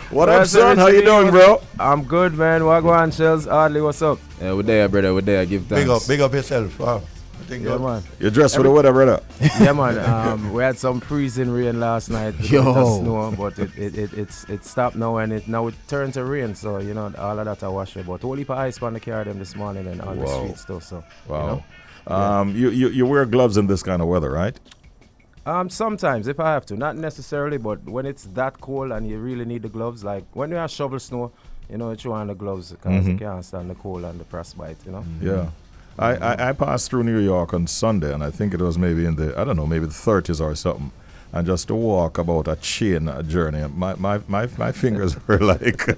What up, son? How you doing, bro? I'm good, man. What go on, Shellz? Hardly, what's up? Yeah, we're there, brother. We're there. Give thanks. Big up yourself. Yeah, man. You're dressed for the weather, brother. Yeah, man. We had some freezing rain last night. Snow, but it stopped now, and it turned to rain. So you know all of that I washed it. But whole heap of ice on the car them this morning and on the streets still. So wow. You know? You wear gloves in this kind of weather, right? Sometimes if I have to, not necessarily, but when it's that cold and you really need the gloves, like when you have shovel snow, you know, you throw on the gloves because you can't stand the cold and the frostbite, you know. Yeah. I passed through New York on Sunday, and I think it was maybe maybe the 30s or something. And just to walk about a chain journey, my fingers were like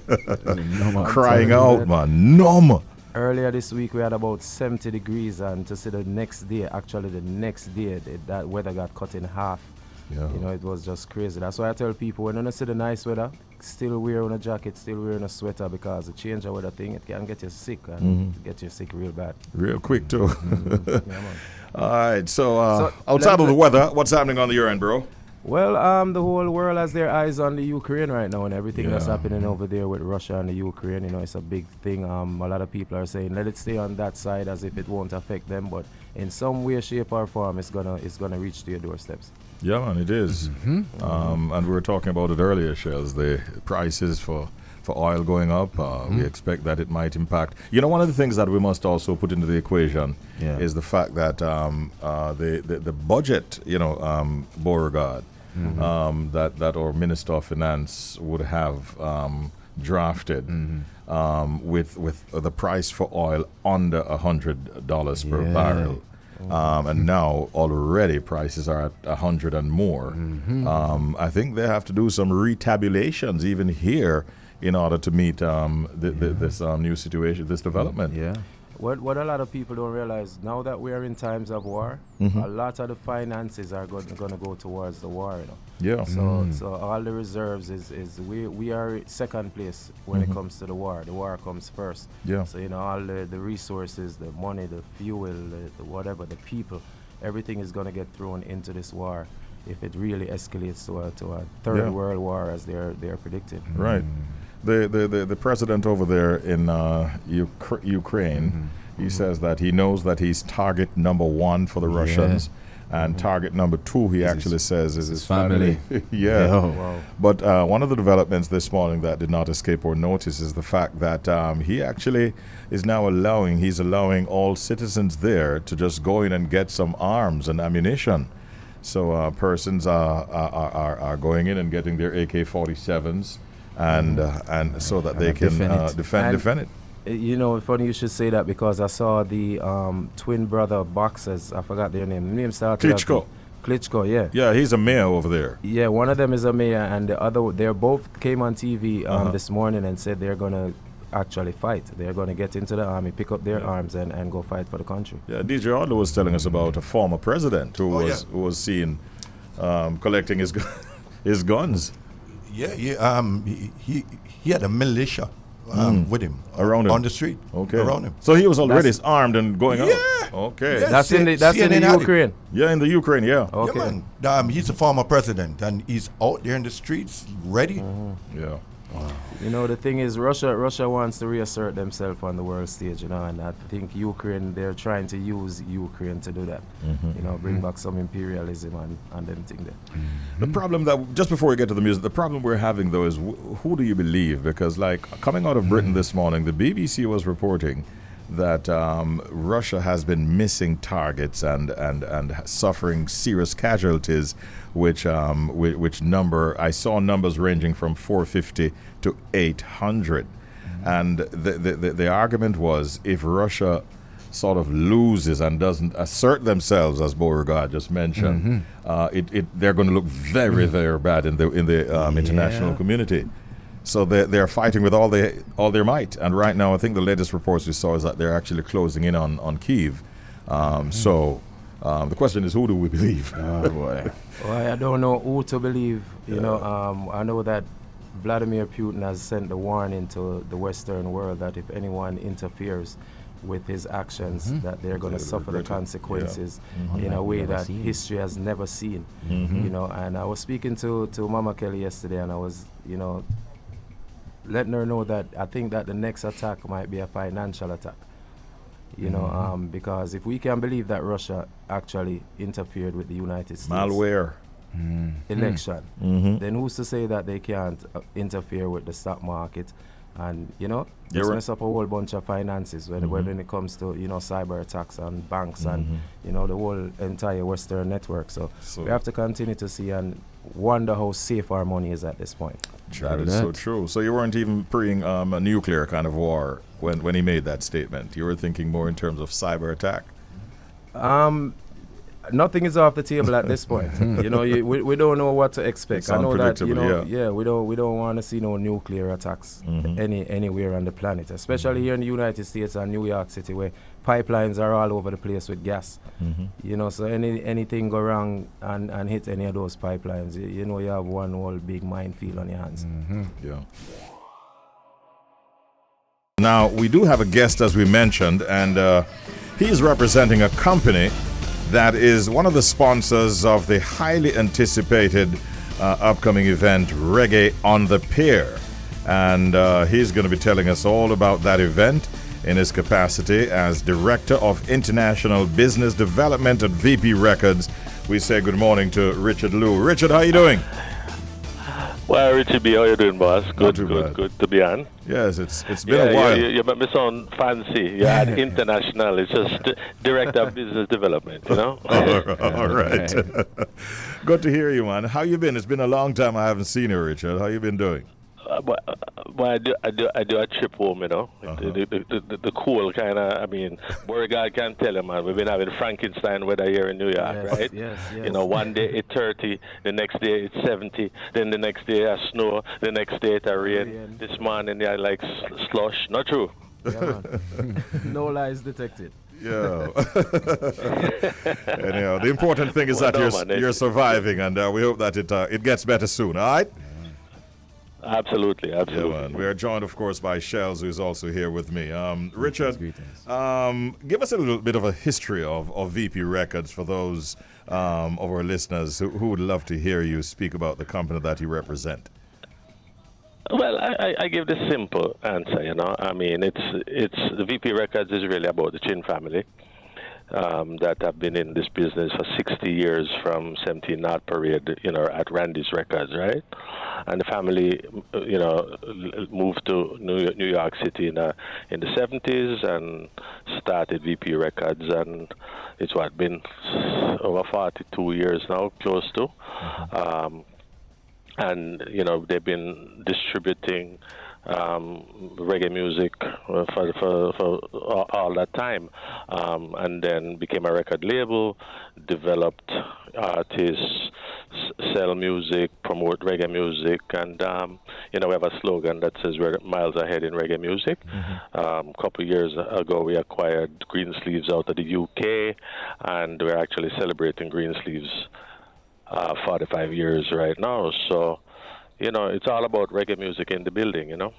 crying out, man, numb. Earlier this week we had about 70 degrees, and to see the next day, that weather got cut in half. Yeah. You know, it was just crazy. That's why I tell people, when you see the nice weather, still wear a jacket, still wearing a sweater, because the change of weather thing, it can get you sick and get you sick real bad. Real quick, too. Yeah, man. All right, so outside of the weather, what's happening on your end, bro? Well, the whole world has their eyes on the Ukraine right now, and everything that's happening over there with Russia and the Ukraine. You know, it's a big thing. A lot of people are saying let it stay on that side as if it won't affect them, but in some way, shape, or form, it's gonna reach to your doorsteps. Yeah, man, it is. And we were talking about it earlier, Shellz. The prices for oil going up. We expect that it might impact. You know, one of the things that we must also put into the equation is the fact that the budget, you know, Beauregard, that our Minister of Finance would have drafted with the price for oil under $100 per barrel. And now already prices are at 100 and more. I think they have to do some retabulations even here in order to meet this new situation, this development. Yeah. What a lot of people don't realize, now that we are in times of war, a lot of the finances are going to go towards the war, you know. Yeah. So all the reserves is we are second place when it comes to the war. The war comes first. Yeah. So, you know, all the resources, the money, the fuel, the whatever, the people, everything is going to get thrown into this war if it really escalates to a third world war as they're predicting. Right. The president over there in Ukraine, he says that he knows that he's target number one for the Russians, and target number two, he actually says, is his family. Wow. But one of the developments this morning that did not escape our notice is the fact that he actually is now allowing all citizens there to just go in and get some arms and ammunition. So persons are going in and getting their AK-47s. And so that they can defend it. You know, funny you should say that because I saw the twin brother boxers. I forgot their name. The name started Klitschko, yeah. Yeah, he's a mayor over there. Yeah, one of them is a mayor, and the other, they both came on TV this morning and said they're gonna actually fight. They're gonna get into the army, pick up their arms, and go fight for the country. Yeah, DJ Arlo was telling us about a former president who was seen collecting his guns. Yeah. He had a militia with him around him on the street. Okay, around him. So he was already armed and going out. Okay, Yeah, that's in the Ukraine. Yeah, in the Ukraine. Yeah. Okay. Yeah, man. He's a former president, and he's out there in the streets, ready. Yeah. You know, the thing is, Russia wants to reassert themselves on the world stage, you know, and I think Ukraine, they're trying to use Ukraine to do that. You know, bring back some imperialism and them thing there. The problem that, just before we get to the music, the problem we're having though is who do you believe? Because like coming out of Britain this morning, the BBC was reporting that Russia has been missing targets and suffering serious casualties, which number, I saw numbers ranging from 450 to 800. And the argument was if Russia sort of loses and doesn't assert themselves, as Beauregard just mentioned, they're going to look very, very bad in the international community. So they're fighting with all their might, and right now I think the latest reports we saw is that they're actually closing in on Kyiv. So the question is, who do we believe? Oh boy! Well, I don't know who to believe. You know, I know that Vladimir Putin has sent the warning to the Western world that if anyone interferes with his actions, that they're going to suffer the consequences in a way that history has never seen. You know, and I was speaking to Mama Kelly yesterday, and I was, you know, letting her know that I think that the next attack might be a financial attack. You know, because if we can believe that Russia actually interfered with the United States malware election, then who's to say that they can't interfere with the stock market and, you know, just mess up a whole bunch of finances when it comes to, you know, cyber attacks on banks and, you know, the whole entire Western network. So we have to continue to see and wonder how safe our money is at this point. That is so true. So you weren't even preying a nuclear kind of war when he made that statement. You were thinking more in terms of cyber attack. Nothing is off the table at this point. You know, we don't know what to expect. I know that, you know, we don't want to see no nuclear attacks anywhere on the planet, especially here in the United States and New York City, where pipelines are all over the place with gas. You know, so anything go wrong and hit any of those pipelines, you know, you have one whole big minefield on your hands. Yeah. Now, we do have a guest, as we mentioned, and he is representing a company that is one of the sponsors of the highly anticipated upcoming event, Reggae on the Pier. And he's going to be telling us all about that event in his capacity as Director of International Business Development at VP Records. We say good morning to Richard Lou. Richard, how you doing? Well, Richie B, how you doing, boss? Good to be on. Yes, it's been a while. You make me sound fancy. You had international. It's just Director of Business Development, you know? All right. Good to hear you, man. How you been? It's been a long time I haven't seen you, Richard. How you been doing? Well, I do a trip home, you know. The cool kind of, I mean, Beauregard can tell you, man. We've been having Frankenstein weather here in New York, right? Yes. You know, one day it's 30, the next day it's 70, then the next day it's snow, the next day it's rain. This morning they are like slush. Not true. Yeah, man. No lies detected. Yeah. Anyhow, the important thing is that you're surviving, and we hope that it gets better soon, all right? Absolutely. Yeah, man. We are joined, of course, by Shellz, who's also here with me. Richard, give us a little bit of a history of VP Records for those of our listeners who would love to hear you speak about the company that you represent. Well, I give the simple answer, you know. I mean, it's the VP Records is really about the Chin family that have been in this business for 60 years from 17 North Parade, you know, at Randy's Records, right? And the family, you know, moved to New York City in the 70s and started VP Records, and it's been over 42 years now, close to. And you know, they've been distributing reggae music for all that time, and then became a record label, developed artists, sell music, promote reggae music, and you know, we have a slogan that says we're miles ahead in reggae music. A couple of years ago we acquired Greensleeves out of the UK, and we're actually celebrating Greensleeves 45 years right now. So you know, it's all about reggae music in the building, you know.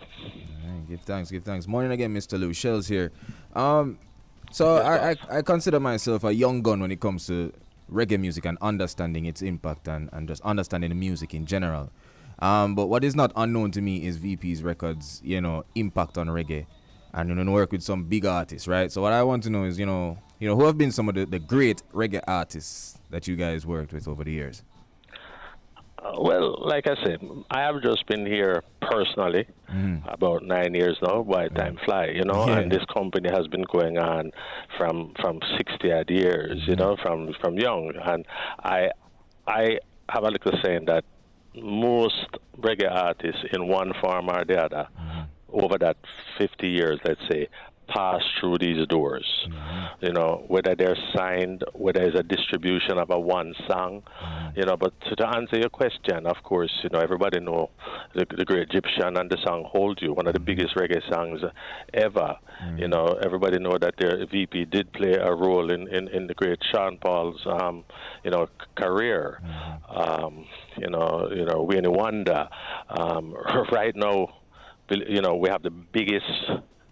Give thanks. Morning again, Mr. Lou. Shellz here. So I consider myself a young gun when it comes to reggae music and understanding its impact and just understanding the music in general. But what is not unknown to me is VP's Records, you know, impact on reggae, and you know, work with some big artists, right? So what I want to know is, you know, who have been some of the great reggae artists that you guys worked with over the years? Well, like I said, I have just been here personally about 9 years now. Why time fly, you know? And this company has been going on from 60 odd years, you know, from young. And I have a little saying that most reggae artists, in one form or the other, over that 50 years, let's say, pass through these doors. You know, whether they're signed, whether it's a distribution of a one song, you know. But to answer your question, of course, you know, everybody know the Great Egyptian and the song Hold You, one of the biggest reggae songs ever. You know, everybody know that their VP did play a role in the great Sean Paul's you know, career. You know, Winnie Wonder. Right now, you know, we have the biggest.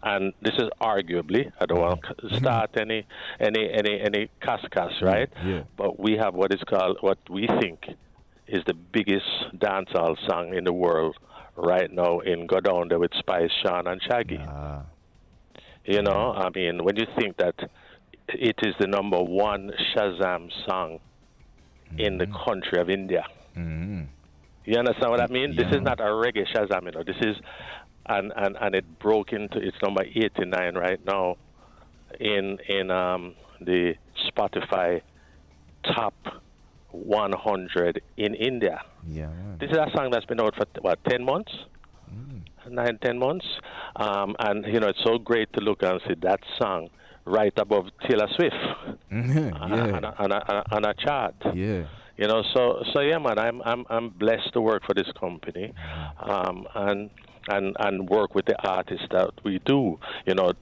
And this is arguably, I don't want to start any cascas, right? Yeah. But we have what is called, what we think is the biggest dancehall song in the world right now in Go Down There with Spice, Sean, and Shaggy. You know, I mean, when you think that it is the #1 Shazam song in the country of India. You understand what I mean? This is not a reggae Shazam, you know. This is... And it broke into its number 89 right now in the Spotify top 100 in India. Yeah. This is a song that's been out for 10 months, 9-10 months, and you know, it's so great to look and see that song right above Taylor Swift on a chart. Yeah. You know, so yeah, man, I'm blessed to work for this company, and work with the artists that we do. You know,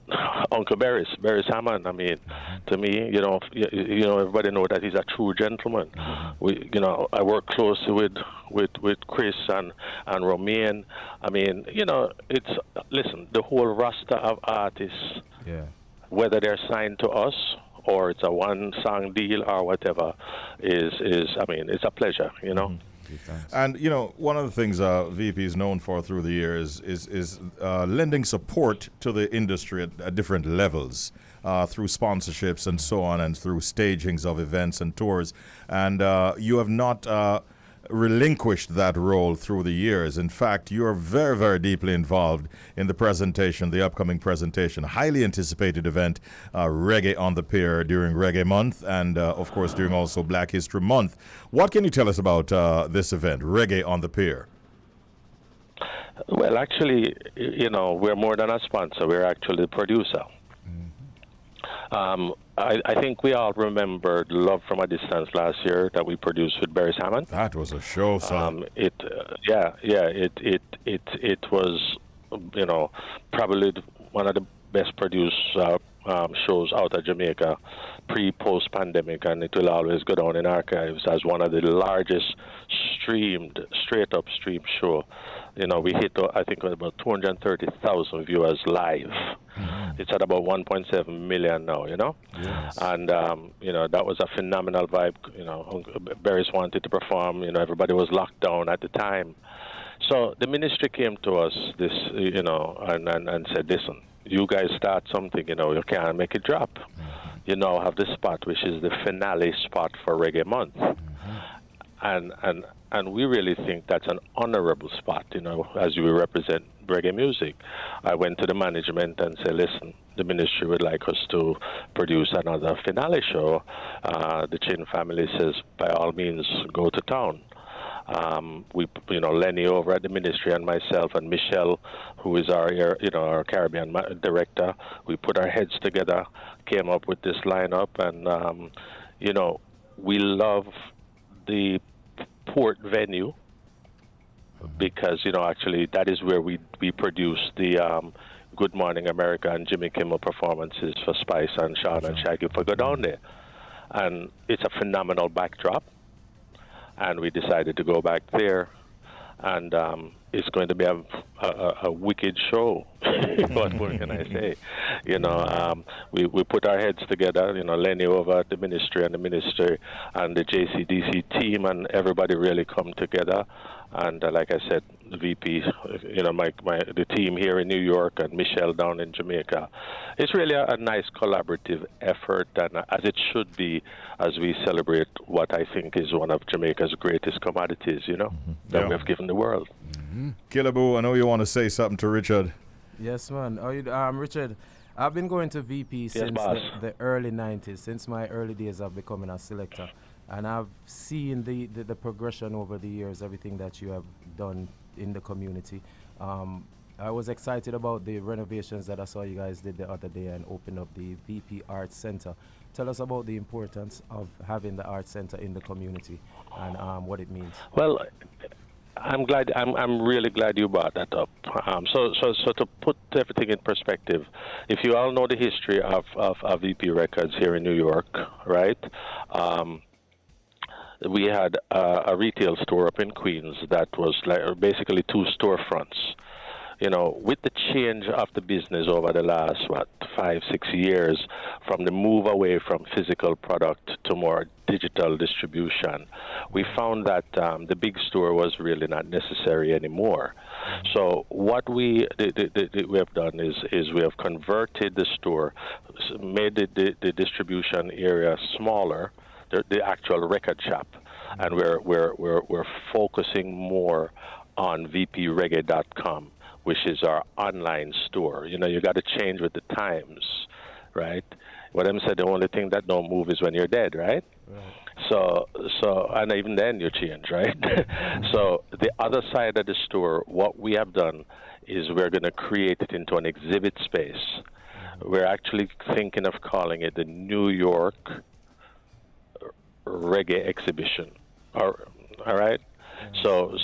Uncle Barry Hammond. I mean, to me, you know, everybody know that he's a true gentleman. You know, I work closely with Chris and Romain. I mean, you know, listen, the whole roster of artists. Yeah. Whether they're signed to us or it's a one-song deal or whatever, is I mean, it's a pleasure, you know. And you know, one of the things VP is known for through the years is lending support to the industry at different levels through sponsorships and so on, and through stagings of events and tours. And you have not relinquished that role through the years. In fact, you are very, very deeply involved in the presentation, the upcoming presentation, highly anticipated event, Reggae on the Pier during Reggae Month, and of course during also Black History Month. What can you tell us about this event, Reggae on the Pier? Well, actually, you know, we're more than a sponsor. We're actually the producer. I think we all remember Love from a Distance last year that we produced with Barry Hammond. That was a show, son. It was, you know, probably one of the best produced shows out of Jamaica, post pandemic, and it will always go down in archives as one of the largest straight up stream show. You know, we hit, I think, about 230,000 viewers live. It's at about 1.7 million now, you know? Yes. And, you know, that was a phenomenal vibe. You know, Barry's wanted to perform. You know, everybody was locked down at the time. So the ministry came to us, you know, and said, listen, you guys start something, you know, you can't make it drop. You now have the spot, which is the finale spot for Reggae Month. And we really think that's an honorable spot, you know, as we represent reggae music. I went to the management and said, listen, the ministry would like us to produce another finale show. The Chin family says, by all means, go to town. We, you know, Lenny over at the ministry and myself and Michelle, who is our, you know, our Caribbean director, we put our heads together, came up with this lineup, and, you know, we love the port venue because, you know, actually that is where we produce the Good Morning America and Jimmy Kimmel performances for Spice and Sean and Shaggy for go down there. And it's a phenomenal backdrop. And we decided to go back there, and it's going to be a wicked show. What more can I say? You know, we put our heads together, you know, Lenny over at the ministry and the ministry and the JCDC team, and everybody really come together. And like I said, the VP, you know, the team here in New York and Michelle down in Jamaica. It's really a nice collaborative effort, and as it should be, as we celebrate what I think is one of Jamaica's greatest commodities, you know, that we have given the world. Killaboo, I know you want to say something to Richard. Yes, man. Richard, I've been going to VP since the early 90s, since my early days of becoming a selector. And I've seen the progression over the years, everything that you have done in the community. I was excited about the renovations that I saw you guys did the other day and opened up the VP Arts Center. Tell us about the importance of having the Arts Center in the community and what it means. Well, I'm glad. I'm really glad you brought that up. So to put everything in perspective, if you all know the history of VP Records here in New York, right? We had a retail store up in Queens that was like basically two storefronts. You know, with the change of the business over the last, 5-6 years, from the move away from physical product to more digital distribution, we found that the big store was really not necessary anymore. So what we have done is we have converted the store, made the distribution area smaller, the actual record shop, and we're focusing more on vpreggae.com, which is our online store. You know, you got to change with the times, right? What I'm saying, the only thing that don't move is when you're dead, right? So, and even then you change, right? So the other side of the store, what we have done is we're going to create it into an exhibit space. We're actually thinking of calling it the New York Reggae Exhibition. All right? So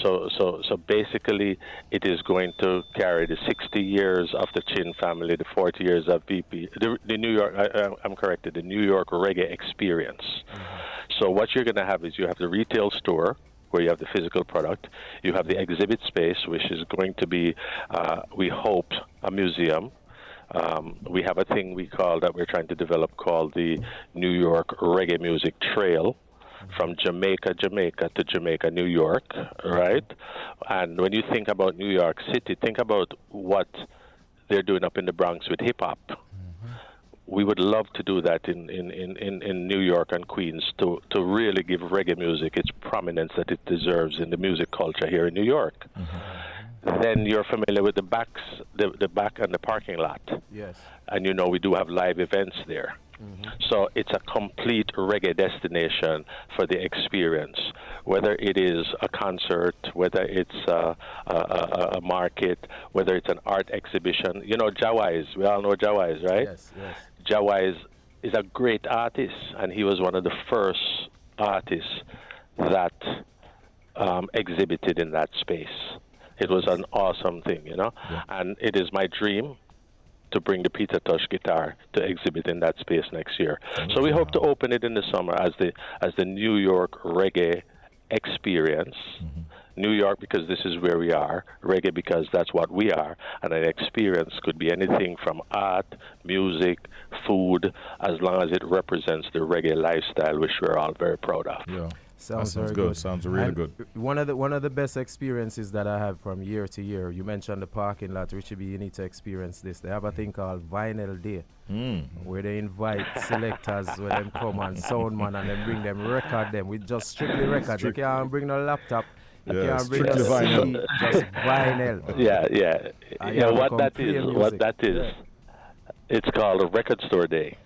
basically, it is going to carry the 60 years of the Chin family, the 40 years of VP, the New York. I'm corrected. The New York Reggae Experience. So what you're going to have is you have the retail store where you have the physical product. You have the exhibit space, which is going to be, we hope, a museum. We have a thing we're trying to develop called the New York Reggae Music Trail, from Jamaica to Jamaica, New York, right? And when you think about New York City, think about what they're doing up in the Bronx with hip hop. We would love to do that in New York and Queens to really give reggae music its prominence that it deserves in the music culture here in New York. Then you're familiar with the back and the parking lot. Yes. And we do have live events there. So it's a complete reggae destination for the experience, whether it is a concert, whether it's a market, whether it's an art exhibition. Jawais, we all know Jawais, right? Yes, yes. Jawais is a great artist, and he was one of the first artists that exhibited in that space. It was an awesome thing, Yeah. And it is my dream to bring the Peter Tosh guitar to exhibit in that space next year. So we hope to open it in the summer as the New York Reggae Experience. New York because this is where we are, reggae because that's what we are, and an experience could be anything from art, music, food, as long as it represents the reggae lifestyle, which we're all very proud of. Yeah. Sounds very good. Sounds really good. One of the best experiences that I have from year to year. You mentioned the parking lot, Richie B. You need to experience this. They have a thing called Vinyl Day, where they invite selectors when them come and soundman and then bring them record them with just strictly record. You can't bring no laptop. You can't bring no CD, just vinyl. Yeah. What that is, it's called a Record Store Day.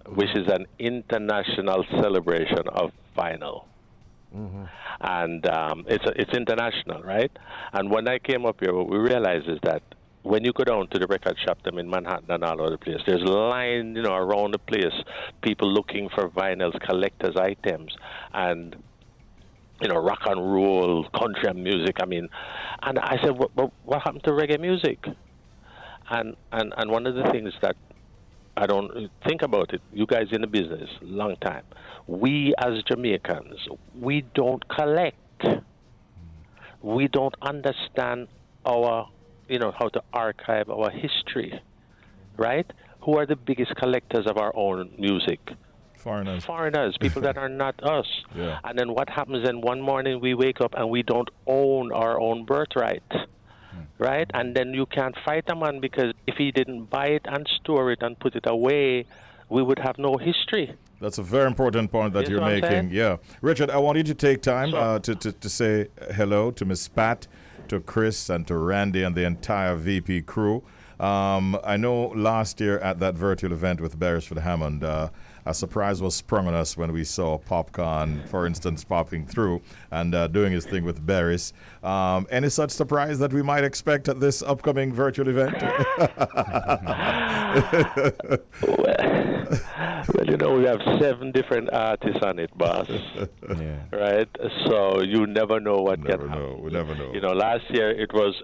Which is an international celebration of vinyl. And it's international, right? And when I came up here, what we realized is that when you go down to the record shop them in Manhattan and all over the place, there's a line, around the place, people looking for vinyls, collector's items, and rock and roll, country and music. And I said, what happened to reggae music? And one of the things that I don't think about it. You guys in the business, long time. We as Jamaicans, we don't collect. We don't understand our, how to archive our history, right? Who are the biggest collectors of our own music? Foreigners, people that are not us. Yeah. And then what happens then one morning we wake up and we don't own our own birthright. Right? And then you can't fight a man because if he didn't buy it and store it and put it away, we would have no history. That's a very important point that you're making. Yeah. Richard, I want you to take time to say hello to Miss Pat, to Chris, and to Randy and the entire VP crew. I know last year at that virtual event with Beresford Hammond, a surprise was sprung on us when we saw Popcorn, for instance, popping through and doing his thing with Beres. Any such surprise that we might expect at this upcoming virtual event? Well, we have 7 different artists on it, boss. Right? So you never know what can happen. We never know. Last year it was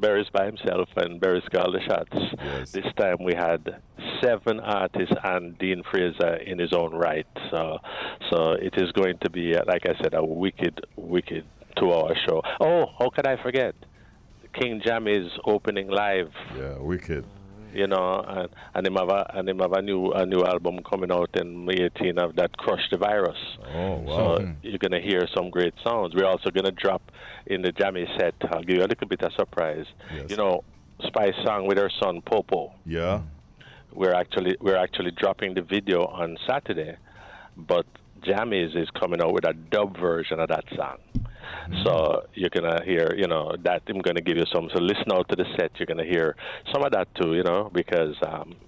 Beres by himself and Beres called the shots. Yes. This time we had 7 artists and Dean Fraser in his own right. So it is going to be, like I said, a wicked 2-hour show. Oh, how could I forget? King Jammy's opening live. Yeah, wicked. And him have a new album coming out in May 18 of that Crush the Virus. Oh, wow. So you're gonna hear some great sounds. We're also gonna drop in the Jammy set. I'll give you a little bit of surprise. Yes. Spice song with her son Popo. Yeah. We're actually dropping the video on Saturday, but Jammies is coming out with a dub version of that song. So you're gonna hear, that I'm gonna give you some. So listen out to the set. You're gonna hear some of that too, because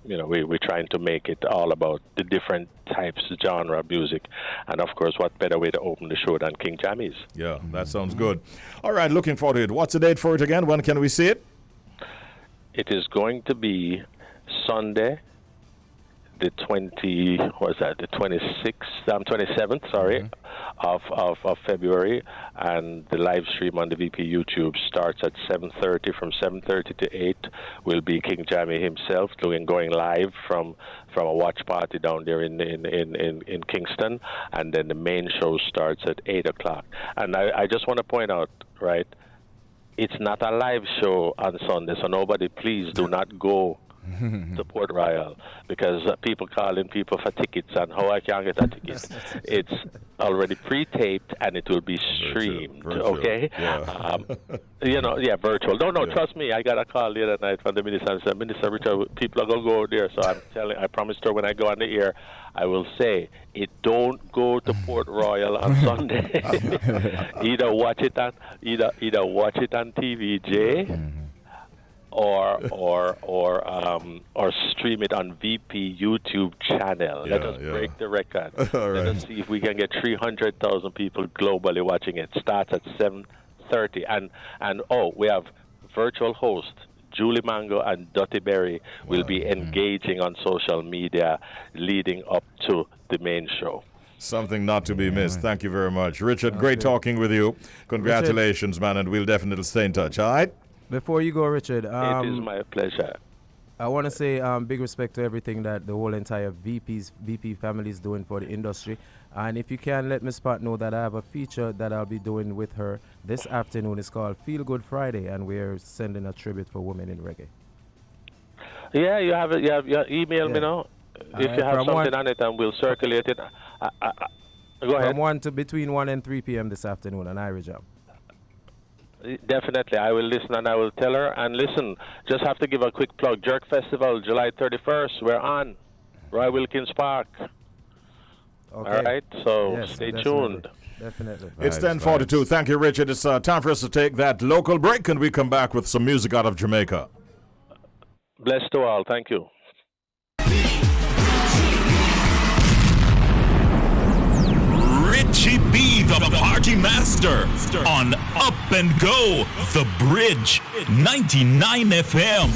we're trying to make it all about the different types of genre of music, and of course, what better way to open the show than King Jammies? Yeah, that sounds good. All right, looking forward to it. What's the date for it again? When can we see it? It is going to be Sunday, the 27th, of February, and the live stream on the VP YouTube starts at 7:30. From 7:30 to 8 will be King Jammy himself going live from a watch party down there in Kingston, and then the main show starts at 8 o'clock. And I just want to point out, right, it's not a live show on Sunday, so nobody, please do not go to Port Royal, because people calling people for tickets and how I can't get a ticket. It's already pre-taped and it will be streamed. Virtual. Okay, virtual. No, trust me. I got a call the other night from the minister and said, Minister Richard, people are gonna go there. So I promised her when I go on the air, I will say it don't go to Port Royal on Sunday. either watch it on TVJ. Or stream it on VP YouTube channel. Let us break the record. Let us see if we can get 300,000 people globally watching it. Starts at 7:30, and we have virtual host Julie Mango and Dottie Berry will be engaging on social media leading up to the main show. Something not to be missed. Thank you very much, Richard. Great talking with you. Congratulations, man, and we'll definitely stay in touch. All right. Before you go, Richard, it is my pleasure. I want to say big respect to everything that the whole entire VP family is doing for the industry. And if you can, let Miss Pat know that I have a feature that I'll be doing with her this afternoon. It's called Feel Good Friday, and we're sending a tribute for women in reggae. Yeah, you have it. You email me now if you have something on it, and we'll circulate it. Go ahead. From between 1 and 3 p.m. this afternoon, an Irish job. Definitely. I will listen and I will tell her. And listen, just have to give a quick plug. Jerk Festival, July 31st. We're on Roy Wilkins Park. Okay. All right, so stay tuned. Definitely. It's 10:42. Thank you, Richard. It's time for us to take that local break, and we come back with some music out of Jamaica. Bless to all. Thank you. Richie B, the party master, on Up and Go, The Bridge, 99 FM.